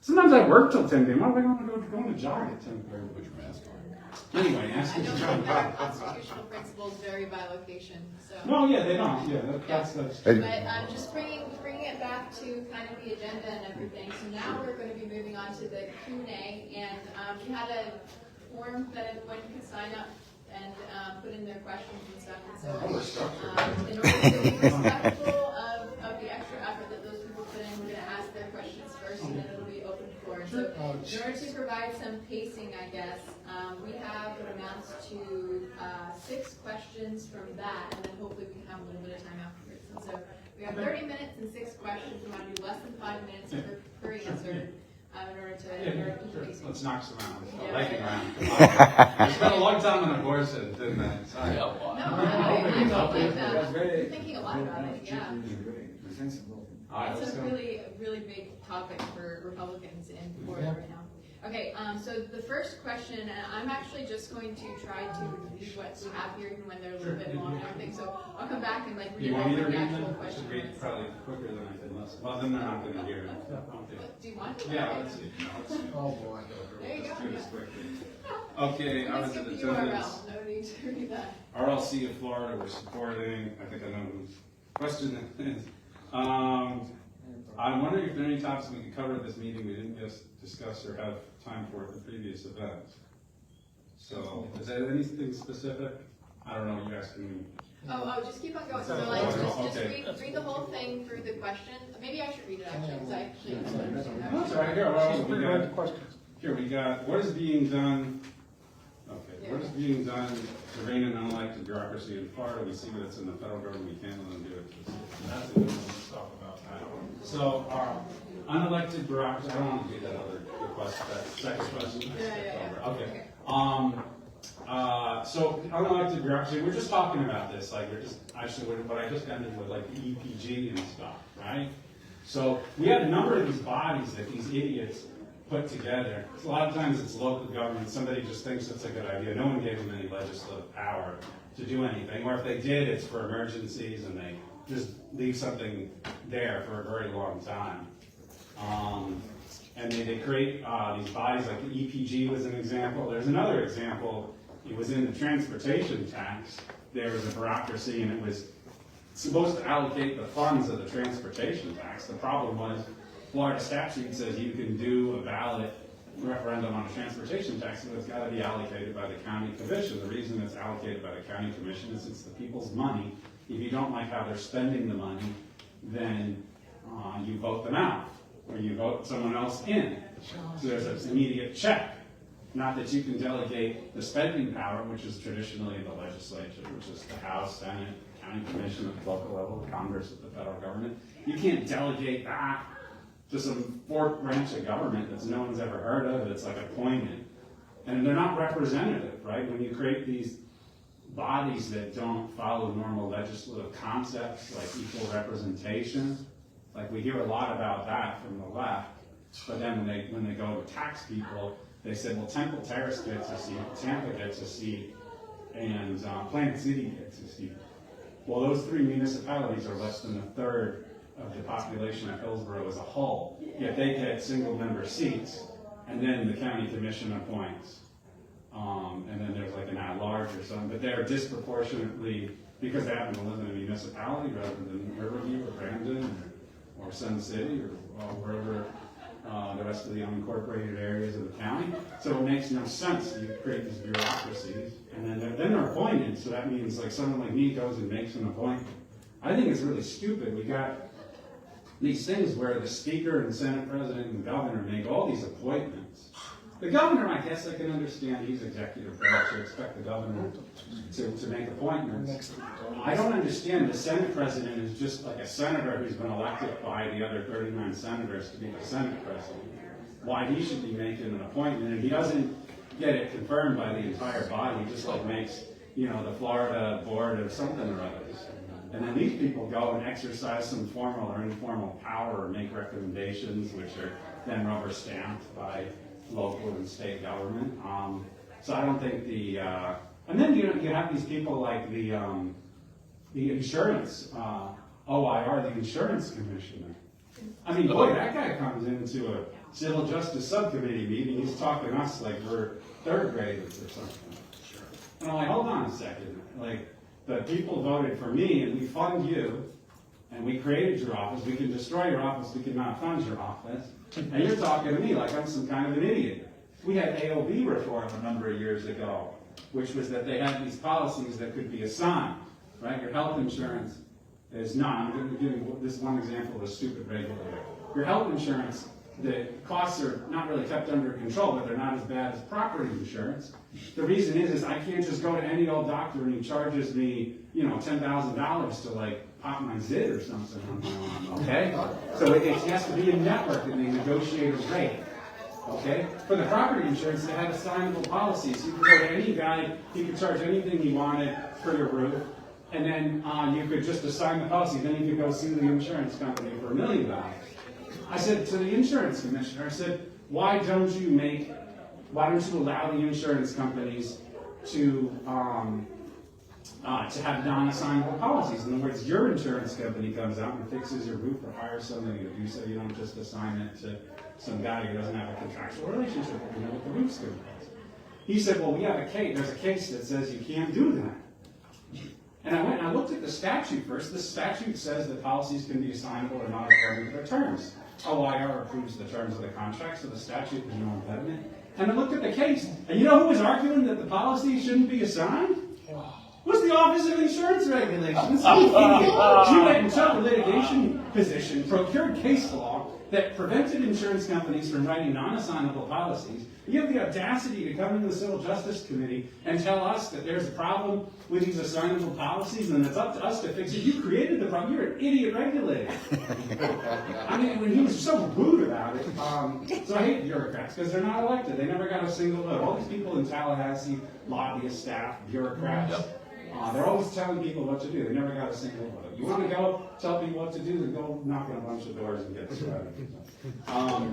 Sometimes I work till 10 p.m. Why would I want to go on a job at 10 p.m.? Put your mask on. Anyway, ask I me. don't think our constitutional principles vary by location, so. No, yeah, they don't. Yeah, that's Hey. But just bringing it back to kind of the agenda and everything. So now we're going to be moving on to the Q&A, and we had a form that everyone could sign up and put in their questions and stuff. And so, in order to be respectful of the extra effort that those people put in, we're going to ask their questions first, and then it'll be open floor. So, in order to provide some pacing, I guess, we have what amounts to 6 questions from that, and then hopefully we can have a little bit of time afterwards. And so, we have 30 minutes and 6 questions. We want to do less than 5 minutes per answer. In order to Sure. pacing. Let's knock some out. Yeah. Lightning round. Come on. I spent a long time on abortion, didn't I? Sorry. No, I'm thinking a lot about it, yeah. All right, It's let's a go. really big topic for Republicans in Florida right now. Okay, so the first question, and I'm actually just going to try to read what we have here, even when they're a little bit long and everything, so I'll come back and like read You want me to over the read actual them? I question. should read probably quicker than I did last. Well, then they're not going to hear it. Okay. Do you want to? Yeah, let's see. Oh, boy. There you go. Let's do this quickly. Okay, I was Let's at skip the attendance. URL, no need to read that. RLC of Florida, we're supporting, I think I know whose question it is. I'm wondering if there are any topics we could cover at this meeting we didn't just discuss or have time for at the previous event. So, is there anything specific? I don't know, you guys can. Oh, just keep on going. So like, Okay. just read the whole thing through the question. Maybe I should read it actually, because I actually don't understand that. That's all right, here, well, She's we pre-read the got, questions. here we got, what is being done, okay, what is being done to rein in unelected bureaucracy in Florida? We see that it's in the federal government, we can't let them do it. That's a good one, let's talk about that. So, unelected bureaucracy, I don't want to do that other request, that second question. Yeah. Okay. So unelected bureaucracy, we're just talking about this, like we're just, actually what I just ended with, like the EPG and stuff, right? So we have a number of these bodies that these idiots put together. A lot of times it's local government, somebody just thinks it's a good idea. No one gave them any legislative power to do anything, or if they did, it's for emergencies and they just leave something there for a very long time. And they create these bodies, like the EPG was an example. There's another example. It was in the transportation tax. There was a bureaucracy, and it was supposed to allocate the funds of the transportation tax. The problem was Florida statute says you can do a ballot referendum on a transportation tax, but it's got to be allocated by the county commission. The reason it's allocated by the county commission is it's the people's money. If you don't like how they're spending the money, then you vote them out, or you vote someone else in. So there's an immediate check. Not that you can delegate the spending power, which is traditionally the legislature, which is the House, Senate, County Commission at the local level, Congress at the federal government. You can't delegate that to some fourth branch of government that no one's ever heard of. It's like appointed. And they're not representative, right? When you create these bodies that don't follow normal legislative concepts like equal representation, like we hear a lot about that from the left, but then when they go to tax people, they said, well, Temple Terrace gets a seat, Tampa gets a seat, and Plant City gets a seat. Well, those three municipalities are less than a third of the population of Hillsborough as a whole, yet they get single-member seats, and then the county commission appoints. And then there's like an at-large or something, but they're disproportionately, because they happen to live in a municipality rather than Riverview or Brandon or Sun City or wherever the rest of the unincorporated areas of the county. So it makes no sense. You create these bureaucracies, and then they're appointed, so that means like someone like me goes and makes an appointment. I think it's really stupid. We got these things where the speaker and Senate president and the governor make all these appointments. The governor, I guess I can understand, he's executive branch, you expect the governor to make appointments. I don't understand the Senate president is just like a senator who's been elected by the other 39 senators to be the Senate president. Why he should be making an appointment, and he doesn't get it confirmed by the entire body, he just like makes, the Florida board of something or others. And then these people go and exercise some formal or informal power or make recommendations, which are then rubber stamped by local and state government. So I don't think and then you have these people like the insurance, OIR, the insurance commissioner. I mean, boy, that guy comes into a civil justice subcommittee meeting, he's talking to us like we're third graders or something. And I'm like, hold on a second, like, the people voted for me and we fund you, and we created your office, we can destroy your office, we cannot fund your office, and you're talking to me like I'm some kind of an idiot. We had AOB reform a number of years ago, which was that they had these policies that could be assigned, right? Your health insurance is not, I'm going to give you this one example of a stupid regulator. Your health insurance, the costs are not really kept under control, but they're not as bad as property insurance. The reason is I can't just go to any old doctor and he charges me, $10,000 to like pop my zit or something on my arm, okay? So it has to be a network and they negotiate a rate, okay? For the property insurance, they had assignable policies. You could go to any guy, he could charge anything he wanted for your roof, and then you could just assign the policy. Then you could go sue the insurance company for $1 million. I said to the insurance commissioner, I said, why don't you allow the insurance companies to have non-assignable policies? In other words, your insurance company comes out and fixes your roof or hires somebody to do so. You don't just assign it to some guy who doesn't have a contractual relationship with the roof's going to cost. He said, well, there's a case that says you can't do that. And I went and I looked at the statute first. The statute says that policies can be assignable or not according to their terms. OIR approves the terms of the contract, so the statute is no impediment. And I looked at the case, and you know who was arguing that the policy shouldn't be assigned? Was the Office of Insurance Regulations. She went and took a litigation position, procured case law that prevented insurance companies from writing non-assignable policies. You have the audacity to come into the Civil Justice Committee and tell us that there's a problem with these assignable policies and it's up to us to fix it. You created the problem. You're an idiot regulator. I mean, when he was so rude about it. So I hate bureaucrats because they're not elected. They never got a single vote. All these people in Tallahassee, lobbyist staff, bureaucrats, they're always telling people what to do. They never got a single vote. You want to go tell people what to do, then go knock on a bunch of doors and get started. All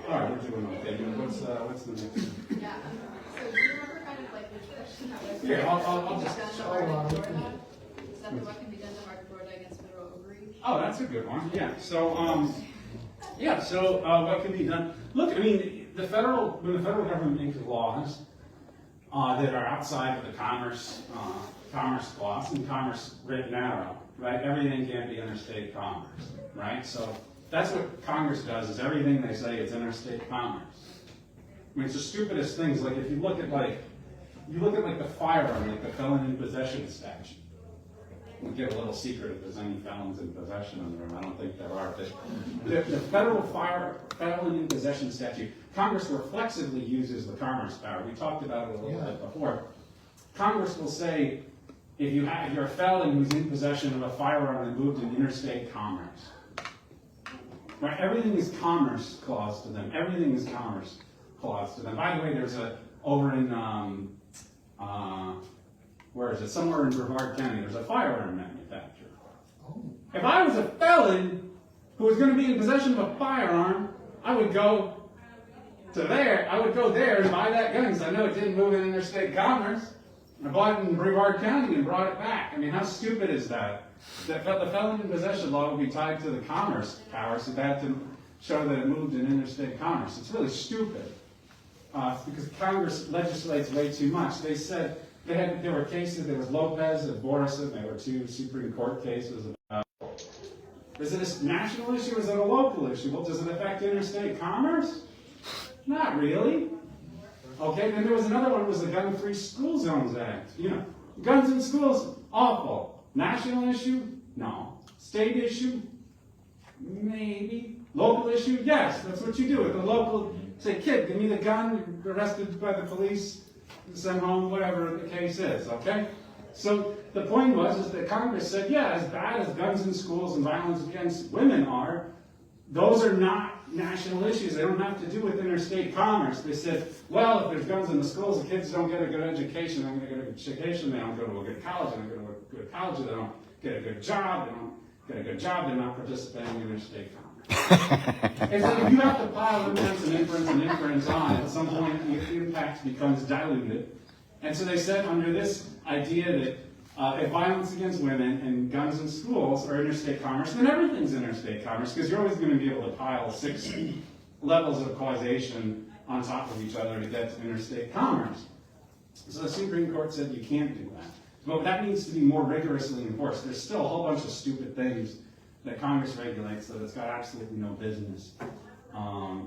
right, we're doing okay. What's the next one? Yeah. So do you remember kind of like which question that was? Here, I'll just. Is that the what can be done to Mark Florida against federal overreach? Oh, that's a good one. Yeah. So, what can be done? Look, I mean, when the federal government makes laws that are outside of the commerce clause, and commerce writ narrow, right? Everything can't be interstate commerce, right? So that's what Congress does, is everything they say is interstate commerce. I mean, it's the stupidest things. Like if you look at like the firearm, like the felon in possession statute. We'll give a little secret if there's any felons in possession in the room. I don't think there are. But the federal felon in possession statute, Congress reflexively uses the commerce power. We talked about it a little bit before. Congress will say, if you're a felon who's in possession of a firearm that moved in interstate commerce, right? Everything is commerce clause to them. Everything is commerce clause to them. By the way, there's over in where is it? Somewhere in Brevard County, there's a firearm manufacturer. If I was a felon who was going to be in possession of a firearm, I would go there and buy that gun because I know it didn't move in interstate commerce. I bought it in Brevard County and brought it back. I mean, how stupid is that? The felon in possession law would be tied to the commerce power, so they had to show that it moved in interstate commerce. It's really stupid because Congress legislates way too much. They said there were cases. There was Lopez and Borison. There were 2 Supreme Court cases about. Is it a national issue or is it a local issue? Well, does it affect interstate commerce? Not really. Okay, then there was another one, was the Gun-Free School Zones Act. You know, guns in schools, awful. National issue? No. State issue? Maybe. Local issue? Yes, that's what you do. At the local, say, kid, give me the gun, you're arrested by the police, sent home, whatever the case is, okay? So the point is that Congress said, yeah, as bad as guns in schools and violence against women are, those are not national issues. They don't have to do with interstate commerce. They said, well, if there's guns in the schools, the kids don't get a good education. They don't get a good education. They don't go to a good college. They don't go to a good college. They don't get a good job. They don't get a good job. They're not participating in interstate commerce. And so if you have to pile inference and inference on, at some point the impact becomes diluted. And so they said under this idea that if violence against women and guns in schools are interstate commerce, then everything's interstate commerce, because you're always going to be able to pile 6 levels of causation on top of each other to get to interstate commerce. So the Supreme Court said you can't do that. But that needs to be more rigorously enforced. There's still a whole bunch of stupid things that Congress regulates that it's got absolutely no business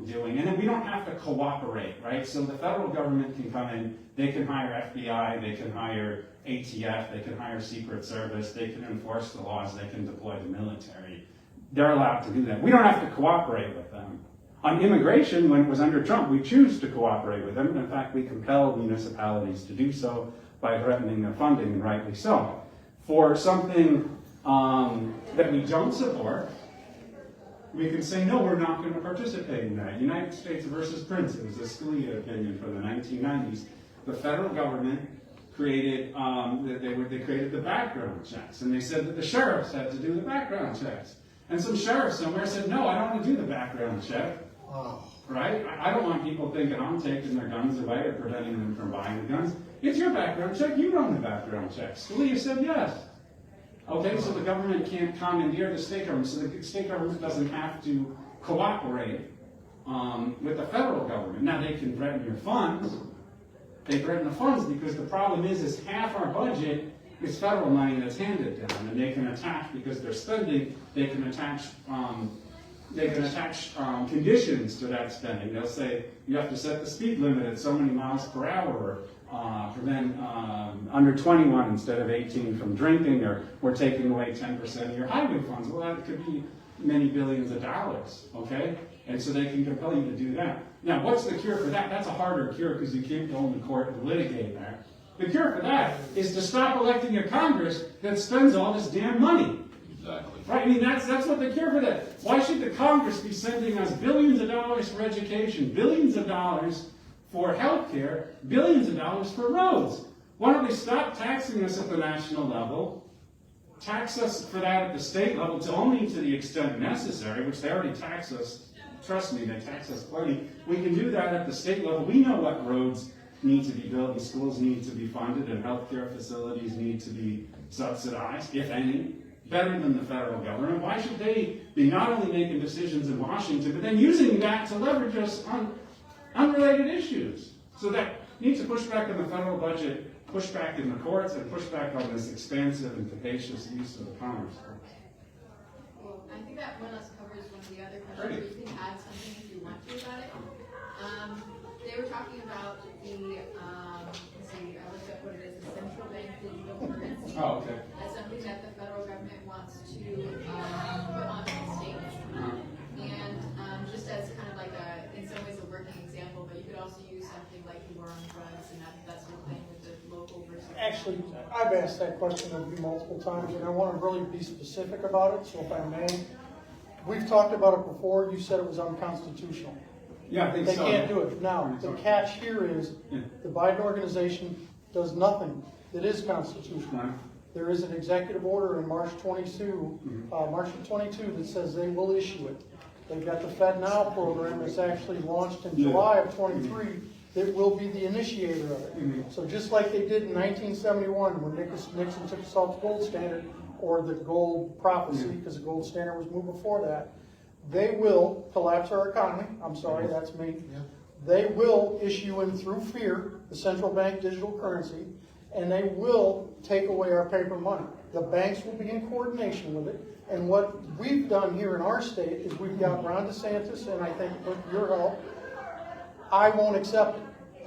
doing. And then we don't have to cooperate, right? So the federal government can come in, they can hire FBI, they can hire ATF, they can hire Secret Service, they can enforce the laws, they can deploy the military. They're allowed to do that. We don't have to cooperate with them. On immigration, when it was under Trump, we choose to cooperate with them. And in fact, we compelled municipalities to do so by threatening their funding, and rightly so. For something that we don't support, we can say, no, we're not going to participate in that. United States versus Prince, it was a Scalia opinion from the 1990s. The federal government created, they created the background checks, and they said that the sheriffs had to do the background checks. And some sheriff somewhere said, no, I don't want to do the background check. Oh. Right? I don't want people thinking I'm taking their guns away or preventing them from buying the guns. It's your background check. You run the background check. Scalia said yes. Okay, so the government can't commandeer the state government, so the state government doesn't have to cooperate with the federal government. Now, they can threaten your funds. They threaten the funds because the problem is half our budget is federal money that's handed down, and they can attach, because they're spending, they can attach conditions to that spending. They'll say you have to set the speed limit at so many miles per hour, prevent under 21 instead of 18 from drinking, or we're taking away 10% of your highway funds. Well, that could be many billions of dollars, okay? And so they can compel you to do that. Now, what's the cure for that? That's a harder cure because you can't go in the court and litigate that. The cure for that is to stop electing a Congress that spends all this damn money. Exactly. Right? I mean, that's what the cure for that. Why should the Congress be sending us billions of dollars for education, billions of dollars for health care, billions of dollars for roads? Why don't they stop taxing us at the national level, tax us for that at the state level to only to the extent necessary, which they already tax us. Trust me, they tax us plenty. We can do that at the state level. We know what roads need to be built, and schools need to be funded, and healthcare facilities need to be subsidized, if any, better than the federal government. Why should they be not only making decisions in Washington, but then using that to leverage us on unrelated issues? So that needs to push back on the federal budget, push back in the courts, and push back on this expansive and capacious use of the Commerce Clause. Well, I think that more or less covers one of the other questions. You can add something if you want to about it. There were talking about the, let's see, I looked up what it is, the central bank digital currency. Oh, okay. As something that the federal government wants to put on the states. And just as kind of like in some ways a working example, but you could also use something like the war on drugs and that sort of thing with the local versus. Actually, I've asked that question of you multiple times, and I want to really be specific about it, so if I may. We've talked about it before, you said it was unconstitutional. Yeah, I think They so. can't do it. Now, the catch here is, the Biden organization does nothing that is constitutional. Right. There is an executive order in March of 22 that says they will issue it. They've got the Fed Now program that's actually launched in July of 23 that will be the initiator of it. So just like they did in 1971 when Nixon took us off the gold standard, or the gold prophecy, because the gold standard was moved before that, they will collapse our economy. I'm sorry, that's me. They will issue in through fear the central bank digital currency, and they will take away our paper money. The banks will be in coordination with it. And what we've done here in our state is we've got Ron DeSantis, and I think with your help, I won't accept it.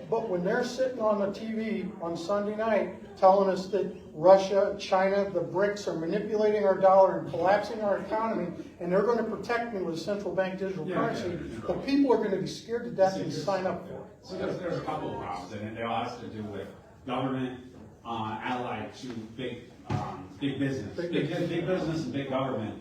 But when they're sitting on the TV on Sunday night telling us that Russia, China, the BRICS are manipulating our dollar and collapsing our economy, and they're going to protect me with a central bank digital currency, the people are going to be scared to death and sign up for it. So there's a couple of problems, and it all has to do with government allied to big business. Big business and big government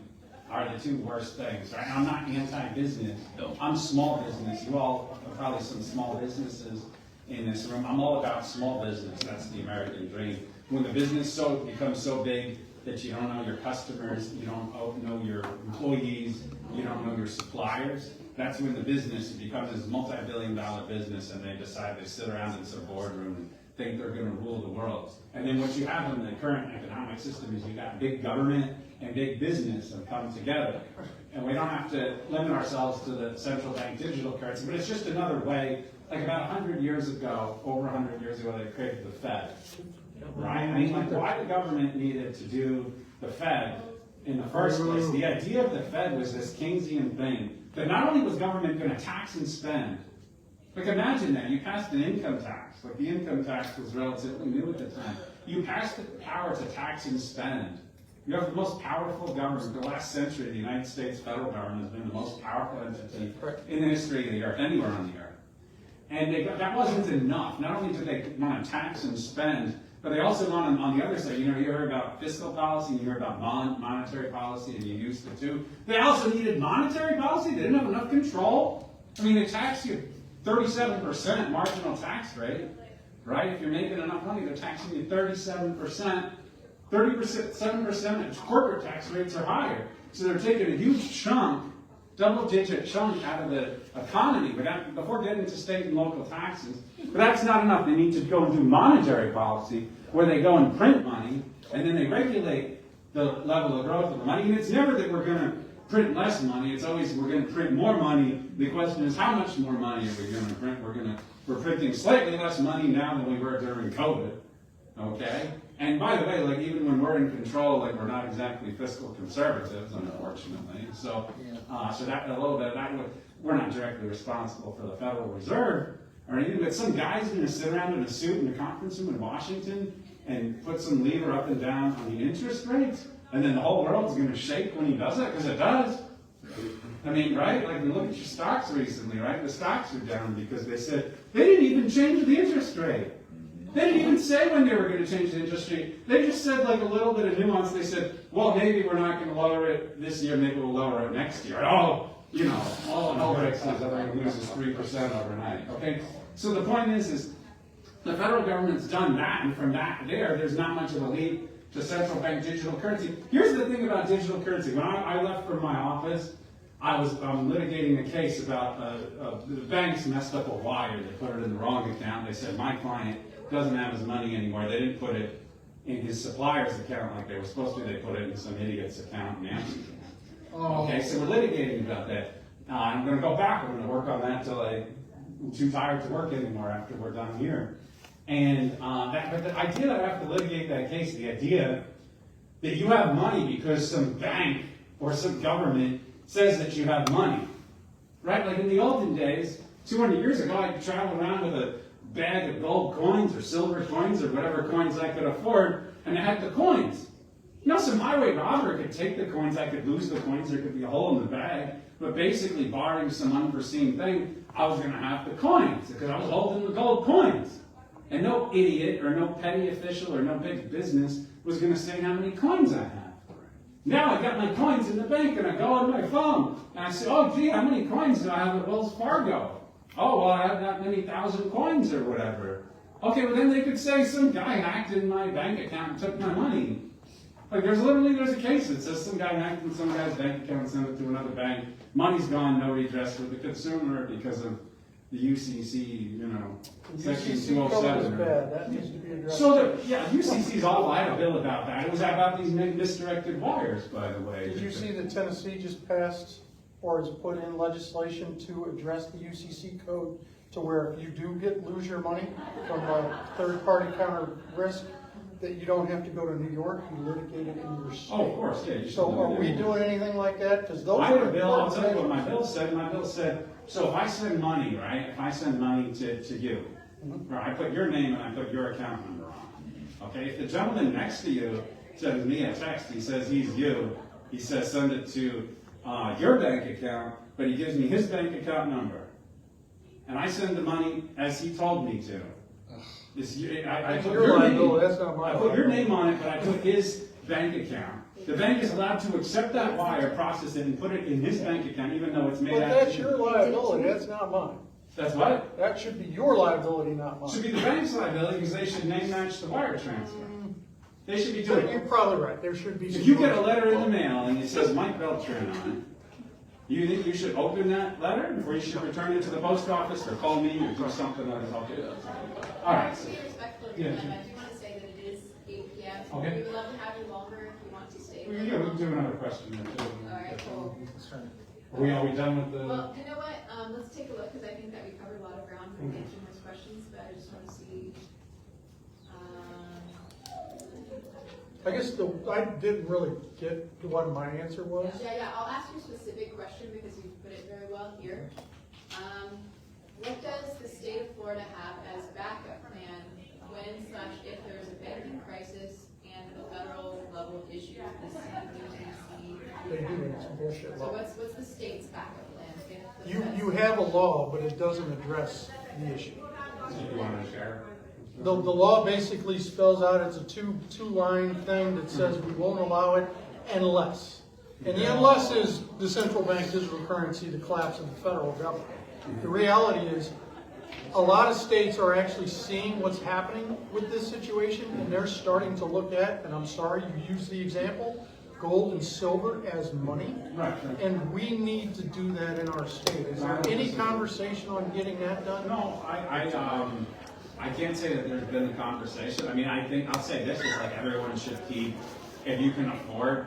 are the two worst things. Right? I'm not anti-business. I'm small business. You all are probably some small businesses in this room. I'm all about small business. That's the American dream. When the business becomes so big that you don't know your customers, you don't know your employees, you don't know your suppliers, that's when the business becomes this multi-billion-dollar business, and they decide to sit around in some boardroom and think they're going to rule the world. And then what you have in the current economic system is you got big government and big business have come together. And we don't have to limit ourselves to the central bank digital currency, but it's just another way. Like about 100 years ago, over 100 years ago, they created the Fed. Right? I mean, like, why the government needed to do the Fed in the first place? The idea of the Fed was this Keynesian thing that not only was government going to tax and spend, like imagine that, you passed an income tax, like the income tax was relatively new at the time. You passed the power to tax and spend. You have the most powerful government. The last century, the United States federal government has been the most powerful entity in the history of the earth, anywhere on the earth. And that wasn't enough. Not only did they want to tax and spend, but they also want on the other side, you heard about fiscal policy, and you heard about monetary policy, and you used it too. They also needed monetary policy. They didn't have enough control. I mean, they taxed you 37% marginal tax rate, right? If you're making enough money, they're taxing you 37%. 7% corporate tax rates are higher. So they're taking a huge chunk, double-digit chunk out of the economy before getting to state and local taxes. But that's not enough. They need to go and do monetary policy where they go and print money, and then they regulate the level of growth of the money. And it's never that we're going to print less money. It's always we're going to print more money. The question is, how much more money are we going to print? We're printing slightly less money now than we were during COVID. Okay? And by the way, like even when we're in control, like we're not exactly fiscal conservatives, unfortunately. So that a little bit of that, we're not directly responsible for the Federal Reserve or anything, but some guy's going to sit around in a suit in a conference room in Washington and put some lever up and down on the interest rates, and then the whole world's going to shake when he does it, because it does. I mean, right? Like, you look at your stocks recently, right? The stocks are down because they said they didn't even change the interest rate. They didn't even say when they were going to change the interest rate. They just said like a little bit of nuance. They said, well, maybe we're not going to lower it this year, maybe we'll lower it next year. All Rick says everyone loses 3% overnight. Okay? So the point is the federal government's done that, and from there's not much of a leap to central bank digital currency. Here's the thing about digital currency. When I left from my office, I was litigating a case about the banks messed up a wire. They put it in the wrong account. They said, my client doesn't have his money anymore. They didn't put it in his supplier's account like they were supposed to. They put it in some idiot's account in Amsterdam. Okay, so we're litigating about that. I'm going to go back. I'm going to work on that until I'm too tired to work anymore after we're done here. And but the idea that I have to litigate that case, the idea that you have money because some bank or some government says that you have money, right? Like in the olden days, 200 years ago, I'd travel around with a bag of gold coins or silver coins or whatever coins I could afford, and I had the coins. You know, some highway robber could take the coins, I could lose the coins, there could be a hole in the bag, but basically, barring some unforeseen thing, I was going to have the coins, because I was holding the gold coins. And no idiot, or no petty official, or no big business was going to say how many coins I had. Now I got my coins in the bank, and I go on my phone, and I say, oh gee, how many coins do I have at Wells Fargo? Oh, well, I have that many thousand coins, or whatever. Okay, well then they could say some guy hacked in my bank account and took my money. Like, there's a case that says some guy hacked in some guy's bank account and sent it to another bank. Money's gone, no redress for the consumer because of the UCC, you know, section UCC code is 207. bad, that needs to be addressed. So, UCC's all lied a bill about that. It was about these misdirected wires, by the way. Did you see that Tennessee just passed or has put in legislation to address the UCC code to where if you do lose your money from a third-party counter risk, that you don't have to go to New York, you litigate it in your state. Oh, of course, yeah. So are we doing anything like that? Because those I have are a bill, I'll tell you what my important bill said. My bill said, so if I send money, right, if I send money to you, right, I put your name and I put your account number on. Okay, if the gentleman next to you sends me a text, he says he's you, he says send it to your bank account, but he gives me his bank account number. And I send the money as he told me to. I put your your liability, name, that's not my I put your liability. name on it, but I put his bank account. The bank is allowed to accept that wire, process it, and put it in his bank account, even though it's made But out that's to your liability, that's not mine. That's what? That should be your liability, not mine. Should be the bank's liability because they should name match the wire transfer. They should be doing You're it. probably right, there should be. If you get a letter in the mail and it says Mike Beltran on it, you think you should open that letter, or you should return it to the post office, or call me, or do something like that? Okay. All right. To be respectful of Yeah. time, I do want to say that it is 8 p.m. Okay. We would love to have you longer if you want to stay. We can do another question or two. All right, cool. Are we done with the? Well, you know what, let's take a look, because I think that we covered a lot of ground from answering those questions, but I just want to see. I guess I didn't really get what my answer was. Yeah, I'll ask you a specific question because you put it very well here. What does the state of Florida have as backup plan when/if there's a banking crisis and a federal level issue with the CBDC? They do, it's bullshit So law. what's the state's backup plan? if the You feds- have a law, but it doesn't address the issue. You want to share? The law basically spells out, it's a two-line thing that says we won't allow it unless. And the unless is the central bank digital currency, the collapse of the federal government. The reality is, a lot of states are actually seeing what's happening with this situation, and they're starting to look at, and I'm sorry you used the example, gold and silver as money. Right. And we need to do that in our state. Is there any conversation on getting that done? No, I can't say that there's been a conversation. I mean, I think, I'll say this, is like everyone should keep, if you can afford,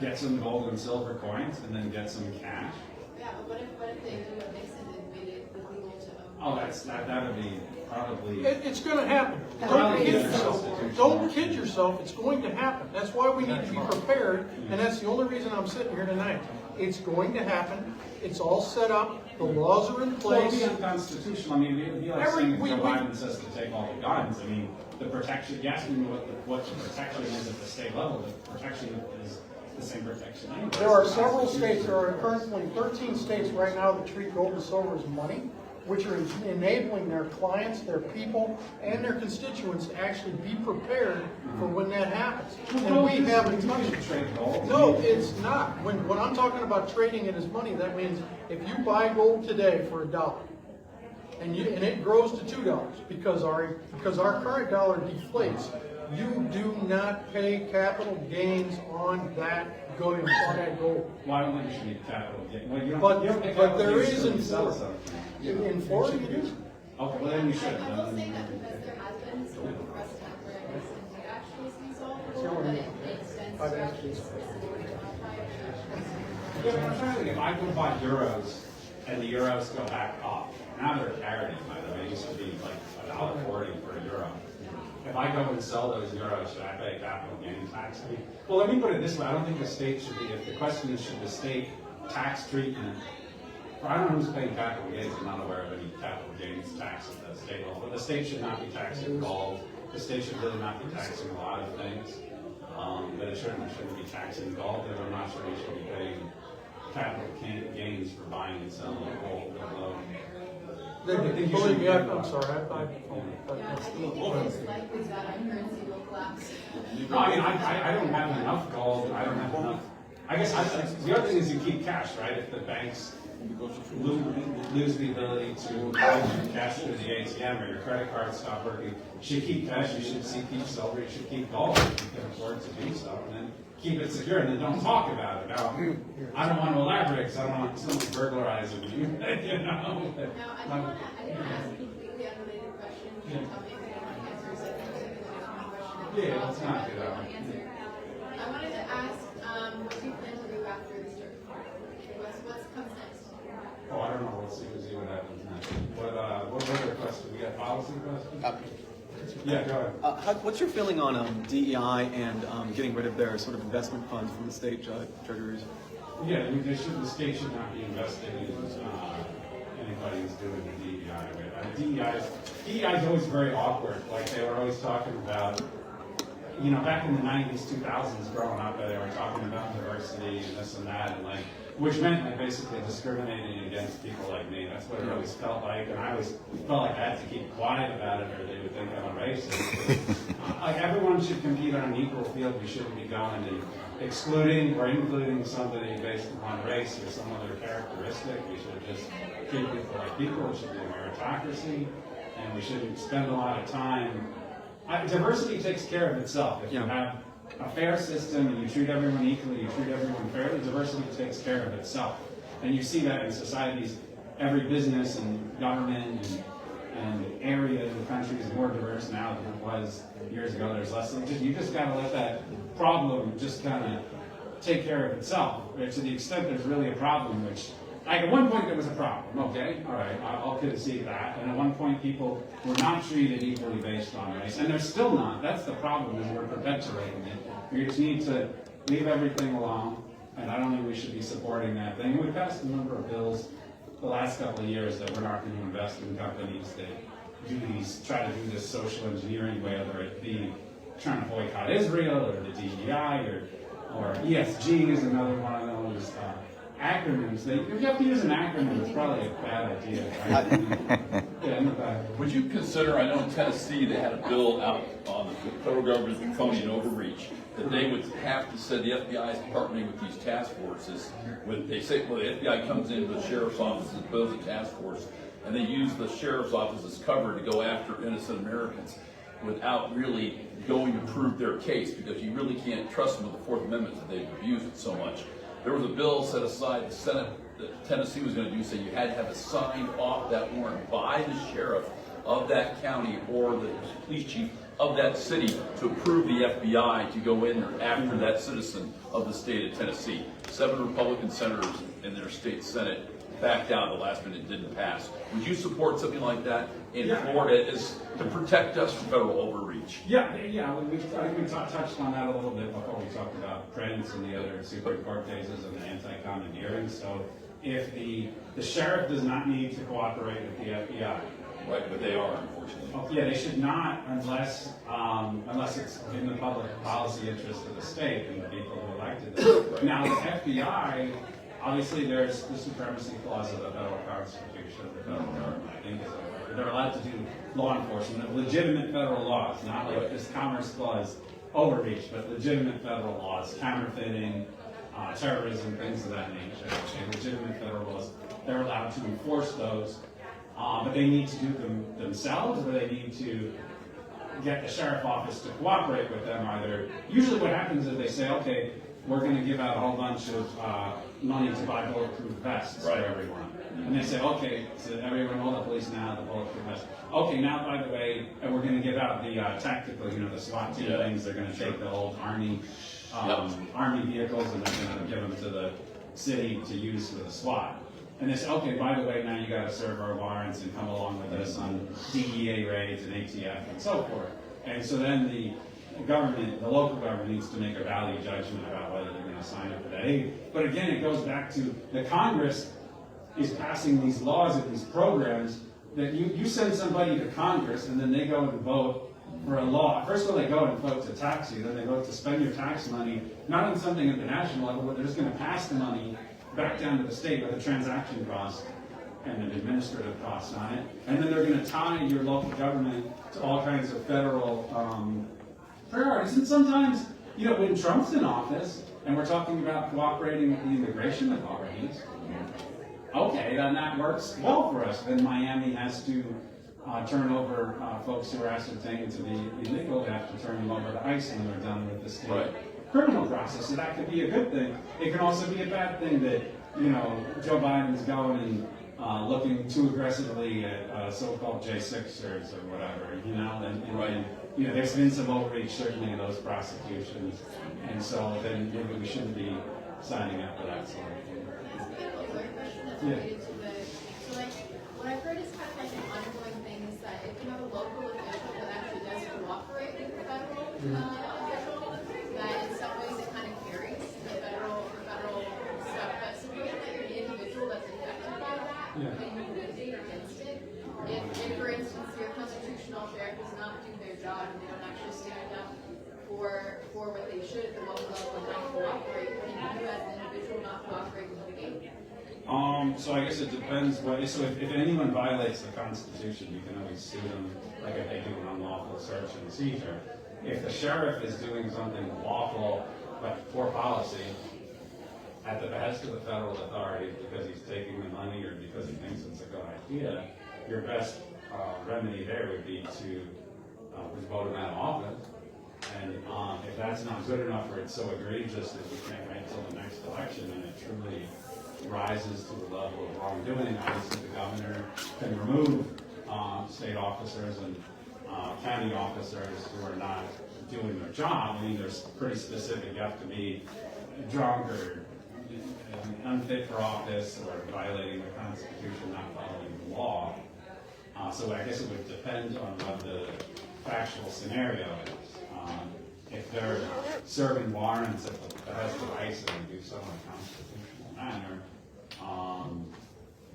get some gold and silver coins and then get some cash. Yeah, but what if they do what they said and made it illegal to own? Oh, that would be probably. It's gonna happen. Don't Probably kid in the yourself. Constitution. Don't kid yourself, it's going to happen. That's why we need to be prepared, and that's the only reason I'm sitting here tonight. It's going to happen, it's all set up, the laws are in Well, it'd place. be unconstitutional. I mean, it'd be like saying if Joe Biden says to take all the guns. I mean, the protection, you asked me what the protection is at the state level. The protection is the same protection anyway. There are several states, there are currently 13 states right now that treat gold and silver as money, which are enabling their clients, their people, and their constituents to actually be prepared for when that happens. And we haven't touched it. Trade gold. No, it's not. When I'm talking about trading it as money, that means if you buy gold today for $1, and it grows to $2 because our current dollar deflates, you do not pay capital gains on that gold. Why don't we just need capital gain? Well, you don't, But- you don't pay but capital there gains is till in you sell Florida. something. In Florida, you do. Okay, well then you should. I will say that because there has been historical precedent where this did actually see solvable, but it makes sense to actually specifically modify it. Yeah, but I'm trying to think, if I go buy euros and the euros go back up, now they're parity, by the way, it used to be like $1.40 for a euro. If I go and sell those euros, should I pay capital gain tax? Well, let me put it this way, I don't think the state should be, if the question is should the state tax treatment I don't know who's paying capital gains. I'm not aware of any capital gains tax at the state level. But the state should not be taxing gold. The state should really not be taxing a lot of things. But it certainly shouldn't be taxing gold, and I'm not sure we should be paying capital gains for buying and selling gold. Believe me, I'm sorry, Yeah, I think it is likely that our currency will collapse. No, I mean, I don't have enough gold. I don't have enough. I guess the other thing is you keep cash, right? If the banks lose the ability to hold cash through the ATM or your credit card stop working, you should keep cash. You should keep silver. You should keep gold if you can afford to do so, and then keep it secure. And then don't talk about it. Now, I don't want to elaborate because I don't want somebody burglarizing you. Now, I didn't ask a completely unrelated question. You can tell me if you don't want to answer, so I can take a question. Yeah, let's not do that one. I wanted to ask, what do you plan to do after Easter? What comes next? Oh, I don't know. We'll see what happens next. What other questions? We got policy questions? Yeah, go ahead. What's your feeling on DEI and getting rid of their sort of investment funds from the state treasuries? Yeah, the state should not be investing in anybody who's doing the DEI. DEI is always very awkward. Like they were always talking about, back in the 90s, 2000s, growing up, they were talking about diversity and this and that, and like, which meant like basically discriminating against people like me. That's what it always felt like, and I always felt like I had to keep quiet about it, or they would think I'm a racist. Like everyone should compete on an equal field. We shouldn't be going and excluding or including somebody based upon race or some other characteristic. We should just treat people like people. It should be a meritocracy, and we shouldn't spend a lot of time. Diversity takes care of itself. If you have a fair system and you treat everyone equally, you treat everyone fairly, diversity takes care of itself. And you see that in societies. Every business and government and area in the country is more diverse now than it was years ago. There's less. You just got to let that problem just kind of take care of itself. To the extent there's really a problem, which at one point there was a problem. Okay, all right, I'll concede that. And at one point people were not treated equally based on race, and they're still not. That's the problem, is we're perpetuating it. We just need to leave everything alone, and I don't think we should be supporting that thing. We passed a number of bills the last couple of years that we're not going to invest in companies that try to do this social engineering, whether it be trying to boycott Israel or the DEI or ESG is another one of those acronyms. If you have to use an acronym, it's probably a bad idea. Right? Would you consider, I know in Tennessee they had a bill out on the federal government's draconian overreach, that they would have to say the FBI is partnering with these task forces. They say, well, the FBI comes into the sheriff's office and builds a task force, and they use the sheriff's office as cover to go after innocent Americans without really going to prove their case, because you really can't trust them with the Fourth Amendment that they've abused it so much. There was a bill set aside, the Senate, that Tennessee was going to do, say you had to have it signed off that warrant by the sheriff of that county or the police chief of that city to approve the FBI to go in there after that citizen of the state of Tennessee. 7 Republican senators in their state Senate backed out at the last minute, didn't pass. Would you support something like that in Florida as to protect us from federal overreach? I think we touched on that a little bit before we talked about Prince and the other Supreme Court cases and the anti-commandeering. So if the sheriff does not need to cooperate with the FBI. Right, but they are, unfortunately. Yeah, they should not unless it's in the public policy interest of the state and the people who elected them. Now, the FBI, obviously there's the supremacy clause of the federal constitution of the federal government. I think they're allowed to do law enforcement of legitimate federal laws, not like this Commerce Clause overreach, but legitimate federal laws, counterfeiting, terrorism, things of that nature. Okay, legitimate federal laws. They're allowed to enforce those. But they need to do them themselves, or they need to get the sheriff office to cooperate with them. Usually what happens is they say, okay, we're going to give out a whole bunch of money to buy bulletproof vests for everyone. And they say, okay, so everyone, all the police now have the bulletproof vests. Okay, now by the way, we're going to give out the tactical, the SWAT team things. They're going to take the old army vehicles and they're going to give them to the city to use for the SWAT. And they say, okay, by the way, now you got to serve our warrants and come along with us on DEA raids and ATF and so forth. And so then the local government needs to make a value judgment about whether they're going to sign up for that aid. But again, it goes back to the Congress is passing these laws and these programs that you send somebody to Congress and then they go and vote for a law. First of all, they go and vote to tax you, then they vote to spend your tax money, not on something at the national level, but they're just going to pass the money back down to the state with a transaction cost and an administrative cost on it. And then they're going to tie your local government to all kinds of federal priorities. And sometimes, you know, when Trump's in office and we're talking about cooperating with the immigration authorities, okay, then that works well for us. Then Miami has to turn over folks who are ascertained to be illegal. They have to turn them over to ICE when they're done with the state criminal process. So that could be a good thing. It can also be a bad thing that, you know, Joe Biden's going and looking too aggressively at so-called J6ers or whatever, you know, and you know, there's been some overreach certainly in those prosecutions, and so then maybe we shouldn't be signing up for that sort of thing. Related to the, so like, what I've heard is kind of like an ongoing thing is that if you have a local official that actually does cooperate with the federal official, that in some ways it kind of carries the federal stuff. But supposing that you're the individual that's affected by that, and you litigate against it, if for instance your constitutional sheriff does not do their job and they don't actually stand up for what they should at the local level and not cooperate, can you as an individual not cooperate and litigate? So I guess it depends. So if anyone violates the Constitution, you can always sue them, like if they do an unlawful search and seizure. If the sheriff is doing something lawful, but poor policy, at the behest of the federal authorities because he's taking the money or because he thinks it's a good idea, your best remedy there would be to vote him out of office. And if that's not good enough or it's so egregious that you can't wait until the next election and it truly rises to the level of wrongdoing, obviously the governor can remove state officers and county officers who are not doing their job. I mean, there's pretty specific, you have to be drunk or unfit for office or violating the Constitution, not following the law. So I guess it would depend on what the factual scenario is. If they're serving warrants at the behest of ICE and they do so in a constitutional manner,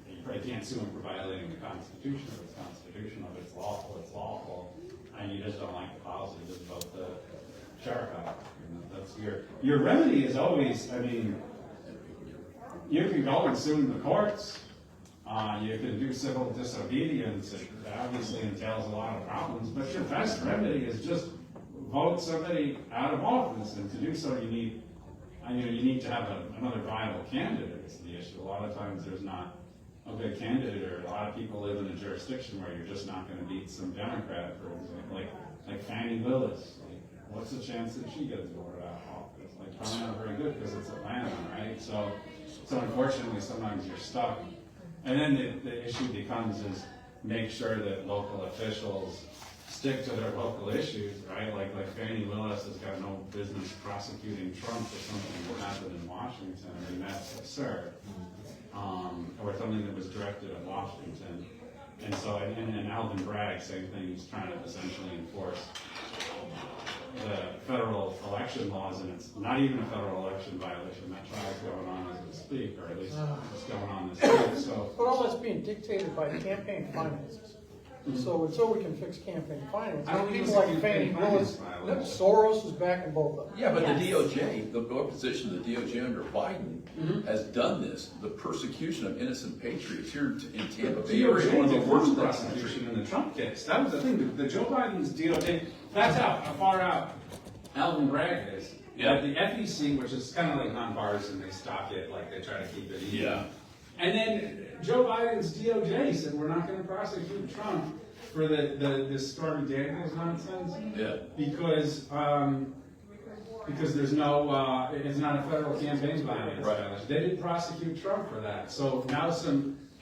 you probably can't sue them for violating the Constitution. If it's constitutional, if it's lawful, and you just don't like the policy, just vote the sheriff out. You know, that's your remedy is always, I mean, you can go and sue in the courts. You can do civil disobedience. It obviously entails a lot of problems, but your best remedy is just vote somebody out of office. And to do so, you need to have another viable candidate. Is the issue. A lot of times there's not a good candidate, or a lot of people live in a jurisdiction where you're just not going to beat some Democrat, for example, like Fannie Willis. Like, what's the chance that she gets voted out of office? Like, probably not very good because it's Atlanta, right? So unfortunately, sometimes you're stuck. And then the issue becomes is make sure that local officials stick to their local issues, right? Like Fannie Willis has got no business prosecuting Trump for something that happened in Washington. I mean, that's absurd. Or something that was directed at Washington. And so, and Alvin Bragg, same thing, he's trying to essentially enforce the federal election laws, and it's not even a federal election violation. That trial is going on as we speak, or at least it's going on this week. So, But all that's being dictated by campaign finances. So until we can fix campaign finance, I don't think people it's a like Fannie campaign Willis, finance Soros is backing both of them. Yeah, but the DOJ, the position of the DOJ under Biden has done this. The persecution of innocent patriots here in Tampa Bay area, one of the worst prosecution in the Trump case. That was the thing. The Joe Biden's DOJ, that's how far out Alvin Bragg is. Yeah. Like the FEC, which is kind of like nonpartisan, they stock it, like they try to keep it even. Yeah. And then Joe Biden's DOJ said we're not going to prosecute Trump for this Stormy Daniels nonsense. Yeah. Because there's no, it's not a federal campaign violence. Right. They didn't prosecute Trump for that. So now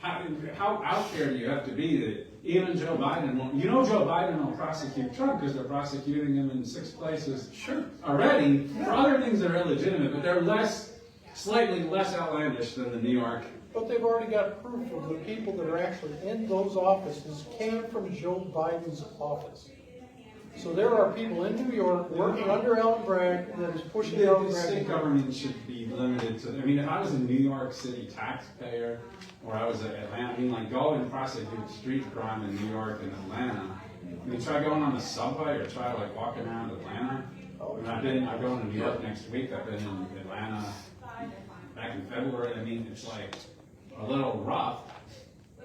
how out there do you have to be that even Joe Biden won't, Joe Biden will prosecute Trump because they're prosecuting him in 6 places already for other things that are illegitimate, but they're slightly less outlandish than the New York. But they've already got proof of the people that are actually in those offices came from Joe Biden's office. So there are people in New York working under Alvin Bragg that is pushing Alvin The Bragg. state government should be limited to, I mean, if I was a New York City taxpayer, or I was at Atlanta, I mean, like, go and prosecute street crime in New York and Atlanta. I mean, try going on the subway or try like walking around Atlanta. I mean, I'm going to New York next week. I've been in Atlanta back in February. I mean, it's like a little rough.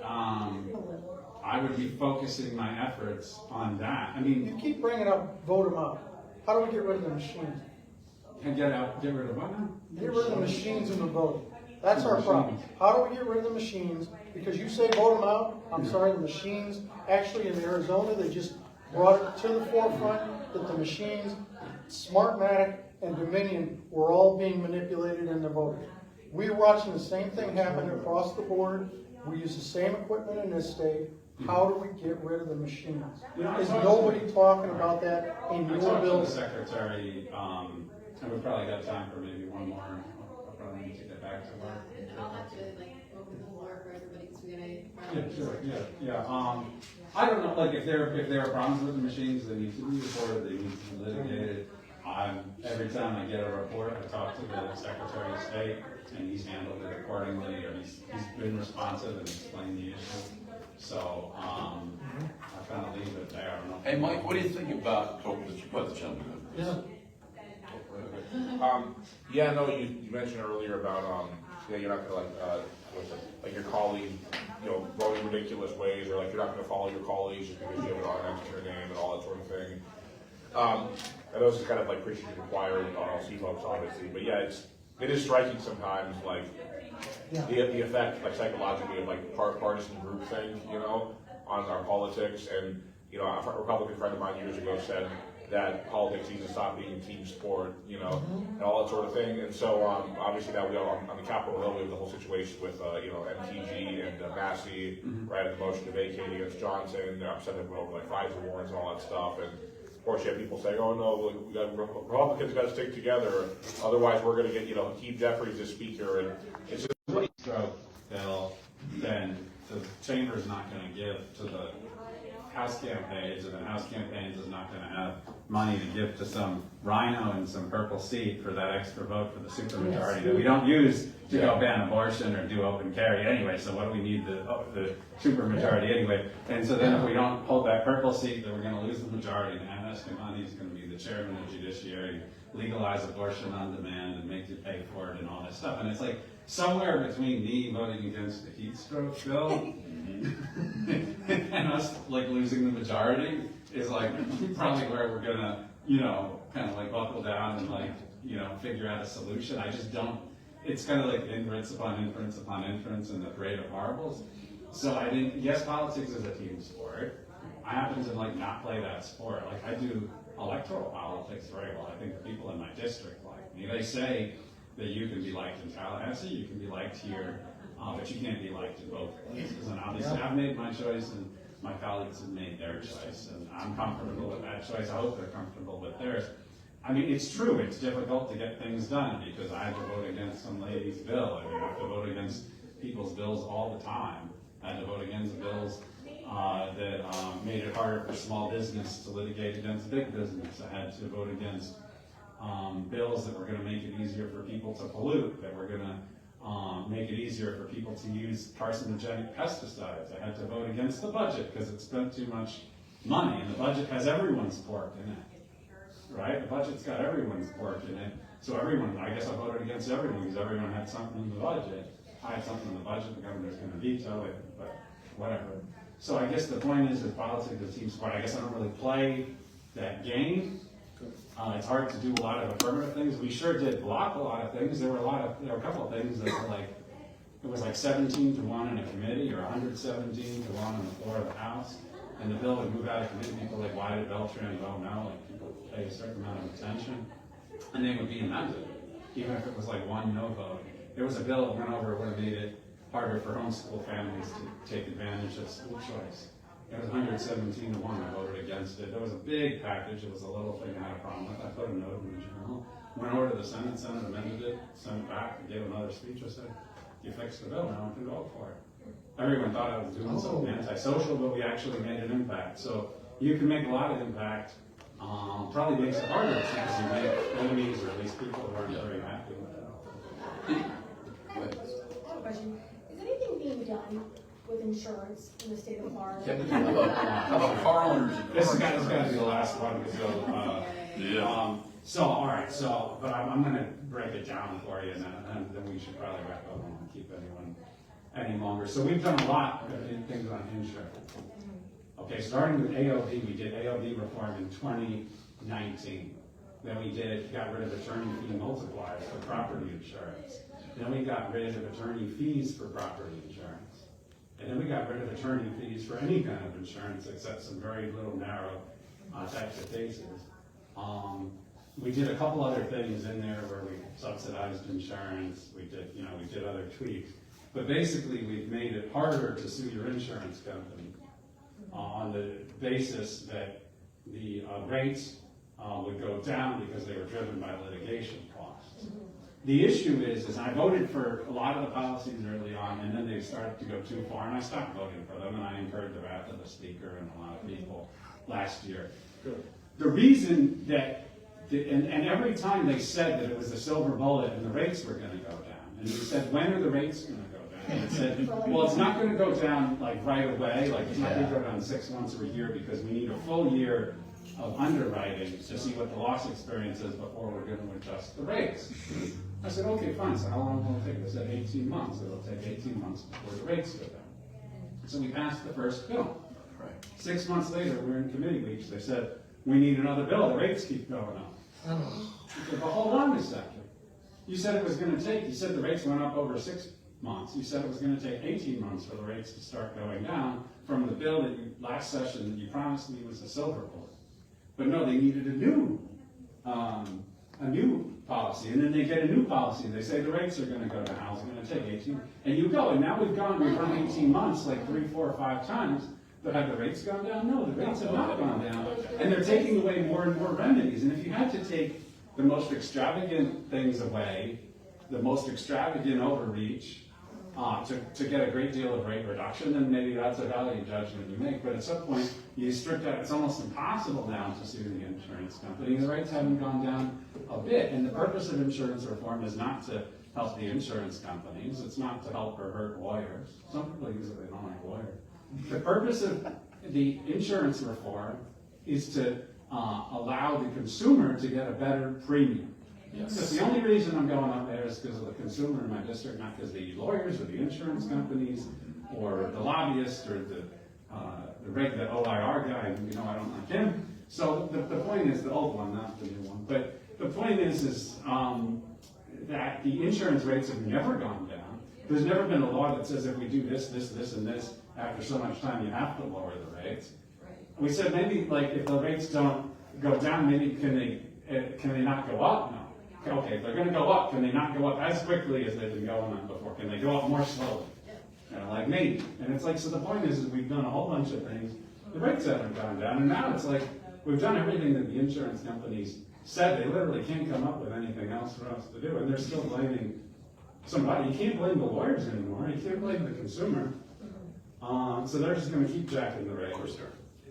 I would be focusing my efforts on that. I mean, You keep bringing up vote them out. How do we get rid of the machines? get rid of what now? Get rid of the machines in the voting. That's our problem. How do we get rid of the machines? Because you say vote them out, I'm sorry, the machines, actually in Arizona, they just brought it to the forefront that the machines, Smartmatic and Dominion, were all being manipulated in the voting. We're watching the same thing happen across the board. We use the same equipment in this state. How do we get rid of the machines? Is nobody talking about that in I your talked to bill? the secretary, and we've probably got time for maybe one more. I'll probably need to get back to work. And I'll have to like open the floor for everybody because we're gonna. Yeah, sure, yeah. I don't know, like, if there are problems with the machines, they need to be reported, they need to be litigated. Every time I get a report, I talk to the Secretary of State, and he's handled it accordingly, or he's been responsive and explained the issue. So, I kind of leave it there, I don't know. Hey, Mike, what do you think about, oh, you put the gentleman. Yeah. Yeah, no, you mentioned earlier about, you're not gonna like your colleague, voting ridiculous ways, or like you're not gonna follow your colleagues just because you have an R next to your name and all that sort of thing. I know this is kind of like preaching to the choir with RLC folks, obviously, but yeah, it is striking sometimes, like, the effect, like, psychologically of like partisan groupthink, on our politics. And, a Republican friend of mine years ago said that politics needs to stop being a team sport, and all that sort of thing. And so, obviously now we are on the Capitol Hill, we have the whole situation with, MTG and Massey, right, and the motion to vacate against Johnson, sending them over like FISA warrants and all that stuff. And of course, you have people saying, oh no, Republicans got to stick together, otherwise we're going to get, Keith Jeffries as speaker. And it's just Stroke bill, then the chamber's not going to give to the House campaigns, and the House campaigns is not going to have money to give to some rhino in some purple seat for that extra vote for the supermajority that we don't use to go ban abortion or do open carry anyway. So what do we need the supermajority anyway? And so then if we don't hold that purple seat, then we're going to lose the majority. And Anna Skamani is going to be the chairman of the judiciary, legalize abortion on demand and make you pay for it and all that stuff. And it's like somewhere between me voting against the heat stroke bill and us like losing the majority is like probably where we're gonna, kind of like buckle down and like, figure out a solution. I just don't, it's kind of like inference upon inference upon inference and the parade of horribles. So I think, yes, politics is a team sport. I happen to like not play that sport. Like I do electoral politics very well. I think the people in my district like me. They say that you can be liked in Tallahassee, you can be liked here, but you can't be liked in both places. And obviously I've made my choice and my colleagues have made their choice, and I'm comfortable with that choice. I hope they're comfortable with theirs. I mean, it's true, it's difficult to get things done because I had to vote against some lady's bill. I mean, I have to vote against people's bills all the time. I had to vote against bills that made it harder for small business to litigate against big business. I had to vote against bills that were going to make it easier for people to pollute, that were going to make it easier for people to use carcinogenic pesticides. I had to vote against the budget because it spent too much money, and the budget has everyone's pork in it, right? The budget's got everyone's pork in it. So I guess I voted against everyone because everyone had something in the budget. I had something in the budget, the governor's going to veto it, but whatever. So I guess the point is that politics is a team sport. I guess I don't really play that game. It's hard to do a lot of affirmative things. We sure did block a lot of things. There were a couple of things that were like, it was like 17 to 1 in a committee or 117 to 1 on the floor of the House. And the bill would move out of committee. People like, why did Beltran vote no? Like people pay a certain amount of attention. And they would be amended, even if it was like one no vote. There was a bill that went over, it would have made it harder for homeschool families to take advantage of school choice. It was 117 to 1, I voted against it. It was a big package, it was a little thing I had a problem with. I put a note in the journal, went over to the Senate amended it, sent it back, and gave another speech. I said, you fixed the bill, now I can vote for it. Everyone thought I was doing something antisocial, but we actually made an impact. So you can make a lot of impact, probably makes it harder because you make enemies or at least people who aren't very happy with it. Go ahead. I have a question. Is anything being done with insurance in the state of Florida? Kevin, how about car owners? And This car is insurance? gotta be the last one, so, all right, but I'm gonna break it down for you, and then we should probably wrap up. I don't wanna keep anyone any longer. So we've done a lot of things on insurance. Okay, starting with AOB, we did AOB reform in 2019. Then we got rid of attorney fee multipliers for property insurance. Then we got rid of attorney fees for property insurance. And then we got rid of attorney fees for any kind of insurance except some very little narrow types of cases. We did a couple other things in there where we subsidized insurance. We did other tweaks. But basically, we've made it harder to sue your insurance company on the basis that the rates would go down because they were driven by litigation costs. The issue is I voted for a lot of the policies early on, and then they started to go too far, and I stopped voting for them, and I incurred the wrath of the speaker and a lot of people last year. The reason that, and every time they said that it was a silver bullet and the rates were going to go down, and we said, when are the rates going to go down? And it said, well, it's not going to go down like right away, like it's not going to go down 6 months or a year because we need a full year of underwriting to see what the loss experience is before we're going to adjust the rates. I said, okay, fine, so how long will it take? They said 18 months. It'll take 18 months before the rates go down. So we passed the first bill. 6 months later, we were in committee weeks. They said, we need another bill. The rates keep going up. I said, well, hold on a second. You said it was going to take, you said the rates went up over 6 months. You said it was going to take 18 months for the rates to start going down from the bill that you, last session, that you promised me was a silver bullet. But no, they needed a new policy, and then they get a new policy. They say the rates are going to go down. It's going to take 18, and you go. And now we've run 18 months, like 3, 4, 5 times. But have the rates gone down? No, the rates have not gone down, and they're taking away more and more remedies. And if you had to take the most extravagant things away, the most extravagant overreach, to get a great deal of rate reduction, then maybe that's a value judgment you make. But at some point, you strip that. It's almost impossible now to sue the insurance company. The rates haven't gone down a bit. And the purpose of insurance reform is not to help the insurance companies. It's not to help or hurt lawyers. Some people use it, they don't like lawyers. The purpose of the insurance reform is to allow the consumer to get a better premium. Yes. Because the only reason I'm going up there is because of the consumer in my district, not because the lawyers or the insurance companies or the lobbyists or the OIR guy. You know, I don't like him. So the point is, the old one, not the new one. But the point is that the insurance rates have never gone down. There's never been a law that says if we do this, this, this, and this, after so much time, you have to lower the rates. We said maybe, like, if the rates don't go down, maybe can they not go up? No. Okay, if they're going to go up, can they not go up as quickly as they've been going up before? Can they go up more slowly? Like maybe. And it's like, so the point is we've done a whole bunch of things. The rates haven't gone down, and now it's like we've done everything that the insurance companies said. They literally can't come up with anything else for us to do, and they're still blaming somebody. You can't blame the lawyers anymore. You can't blame the consumer. So they're just going to keep jacking the rates.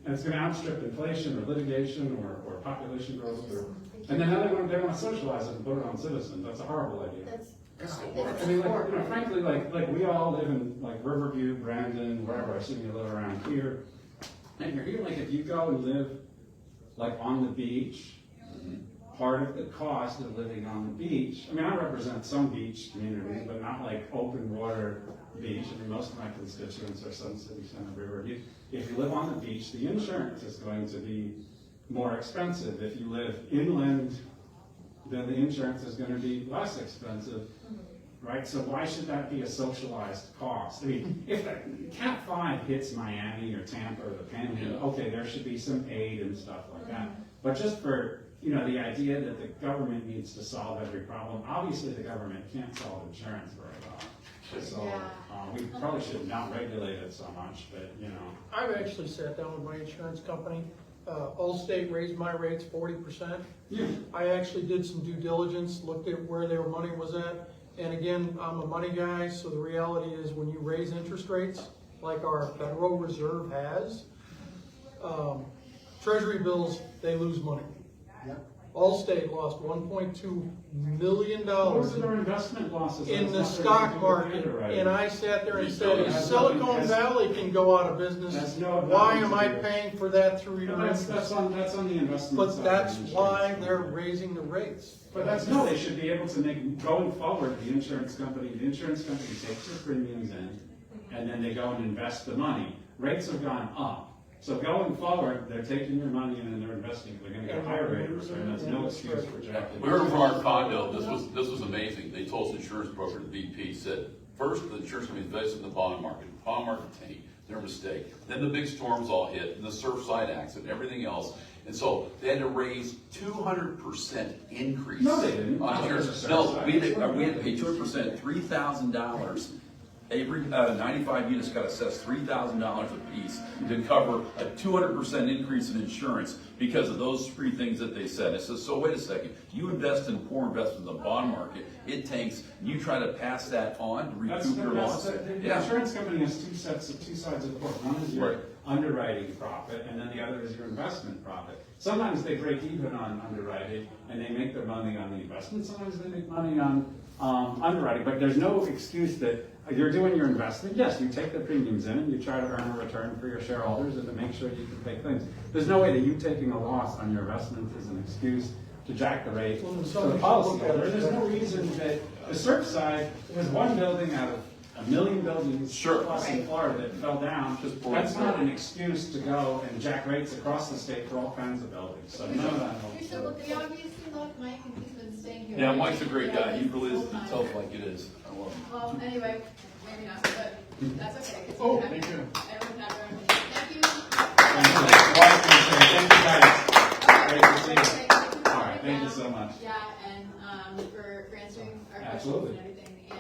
And it's going to outstrip inflation or litigation or population growth. And then now they want to socialize it and put it on citizens. That's a horrible idea. I mean, like, frankly, like we all live in like Riverview, Brandon, wherever. I assume you live around here. And you're here, like, if you go and live like on the beach, part of the cost of living on the beach, I mean, I represent some beach communities, but not like open water beach. I mean, most of my constituents are Sun City, Center, Riverview. If you live on the beach, the insurance is going to be more expensive. If you live inland, then the insurance is going to be less expensive, right? So why should that be a socialized cost? I mean, if the Cat 5 hits Miami or Tampa or the Panhandle, okay, there should be some aid and stuff like that. But just for, you know, the idea that the government needs to solve every problem, obviously the government can't solve insurance very well. So we probably should not regulate it so much, but, you know. I've actually sat down with my insurance company. Allstate raised my rates 40%. Yeah. I actually did some due diligence, looked at where their money was at. And again, I'm a money guy, so the reality is when you raise interest rates, like our Federal Reserve has, Treasury bills, they lose money. Allstate lost $1.2 million Those are their investment losses. in the That's stock nothing to do with market, underwriting. and I sat there and said, if That's Silicon nothing- Valley can go out of business, That's no- why nothing am to I do with- paying for that through your That's interest? on the investment But side. that's of the why insurance they're company. raising the rates. But that's, no, they should be able to make, going forward, the insurance company takes their premiums in, and then they go and invest the money. Rates have gone up. So going forward, they're taking your money in and they're investing, they're gonna get a higher rate of return, that's no excuse for rejecting. We heard from our condo, this was amazing. They told us the insurance broker, the VP, said, first, the insurance company invested in the bond market. Bond market tanked, their mistake. Then the big storms all hit, and the Surfside accident, everything else. And so they had to raise 200% increase. No, they didn't. On insurance. No, we had to pay 200%, $3,000. Every 95 units got assessed $3,000 a piece to cover a 200% increase in insurance because of those three things that they said. It says, so wait a second, you invest in poor investment in the bond market, it tanks, and you try to pass that on to recoup your loss. The insurance company has two sides of the coin. One is your underwriting profit, and then the other is your investment profit. Sometimes they break even on underwriting, and they make their money on the investment. Sometimes they make money on underwriting, but there's no excuse that you're doing your investment. Yes, you take the premiums in and you try to earn a return for your shareholders and to make sure you can pay things. There's no way that you taking a loss on your investment is an excuse to jack the rate Well, for somebody the should look at policyholder. it. There's no reason that the Surfside was one building out of a million buildings plus in Florida that fell down. That's not an excuse to go and jack rates across the state for all kinds of buildings. So none of that We holds. obviously love Mike and he's been staying here. Yeah, Mike's a great guy. He really is, he tells it like it is. I love him. Well, anyway, maybe not, but that's okay. 'cause Oh, have- thank you. Everyone have their own opinion. Thank you. Thank you guys. Great to see you. All All right, thank you so much. Yeah, and for answering our questions Absolutely. and everything. And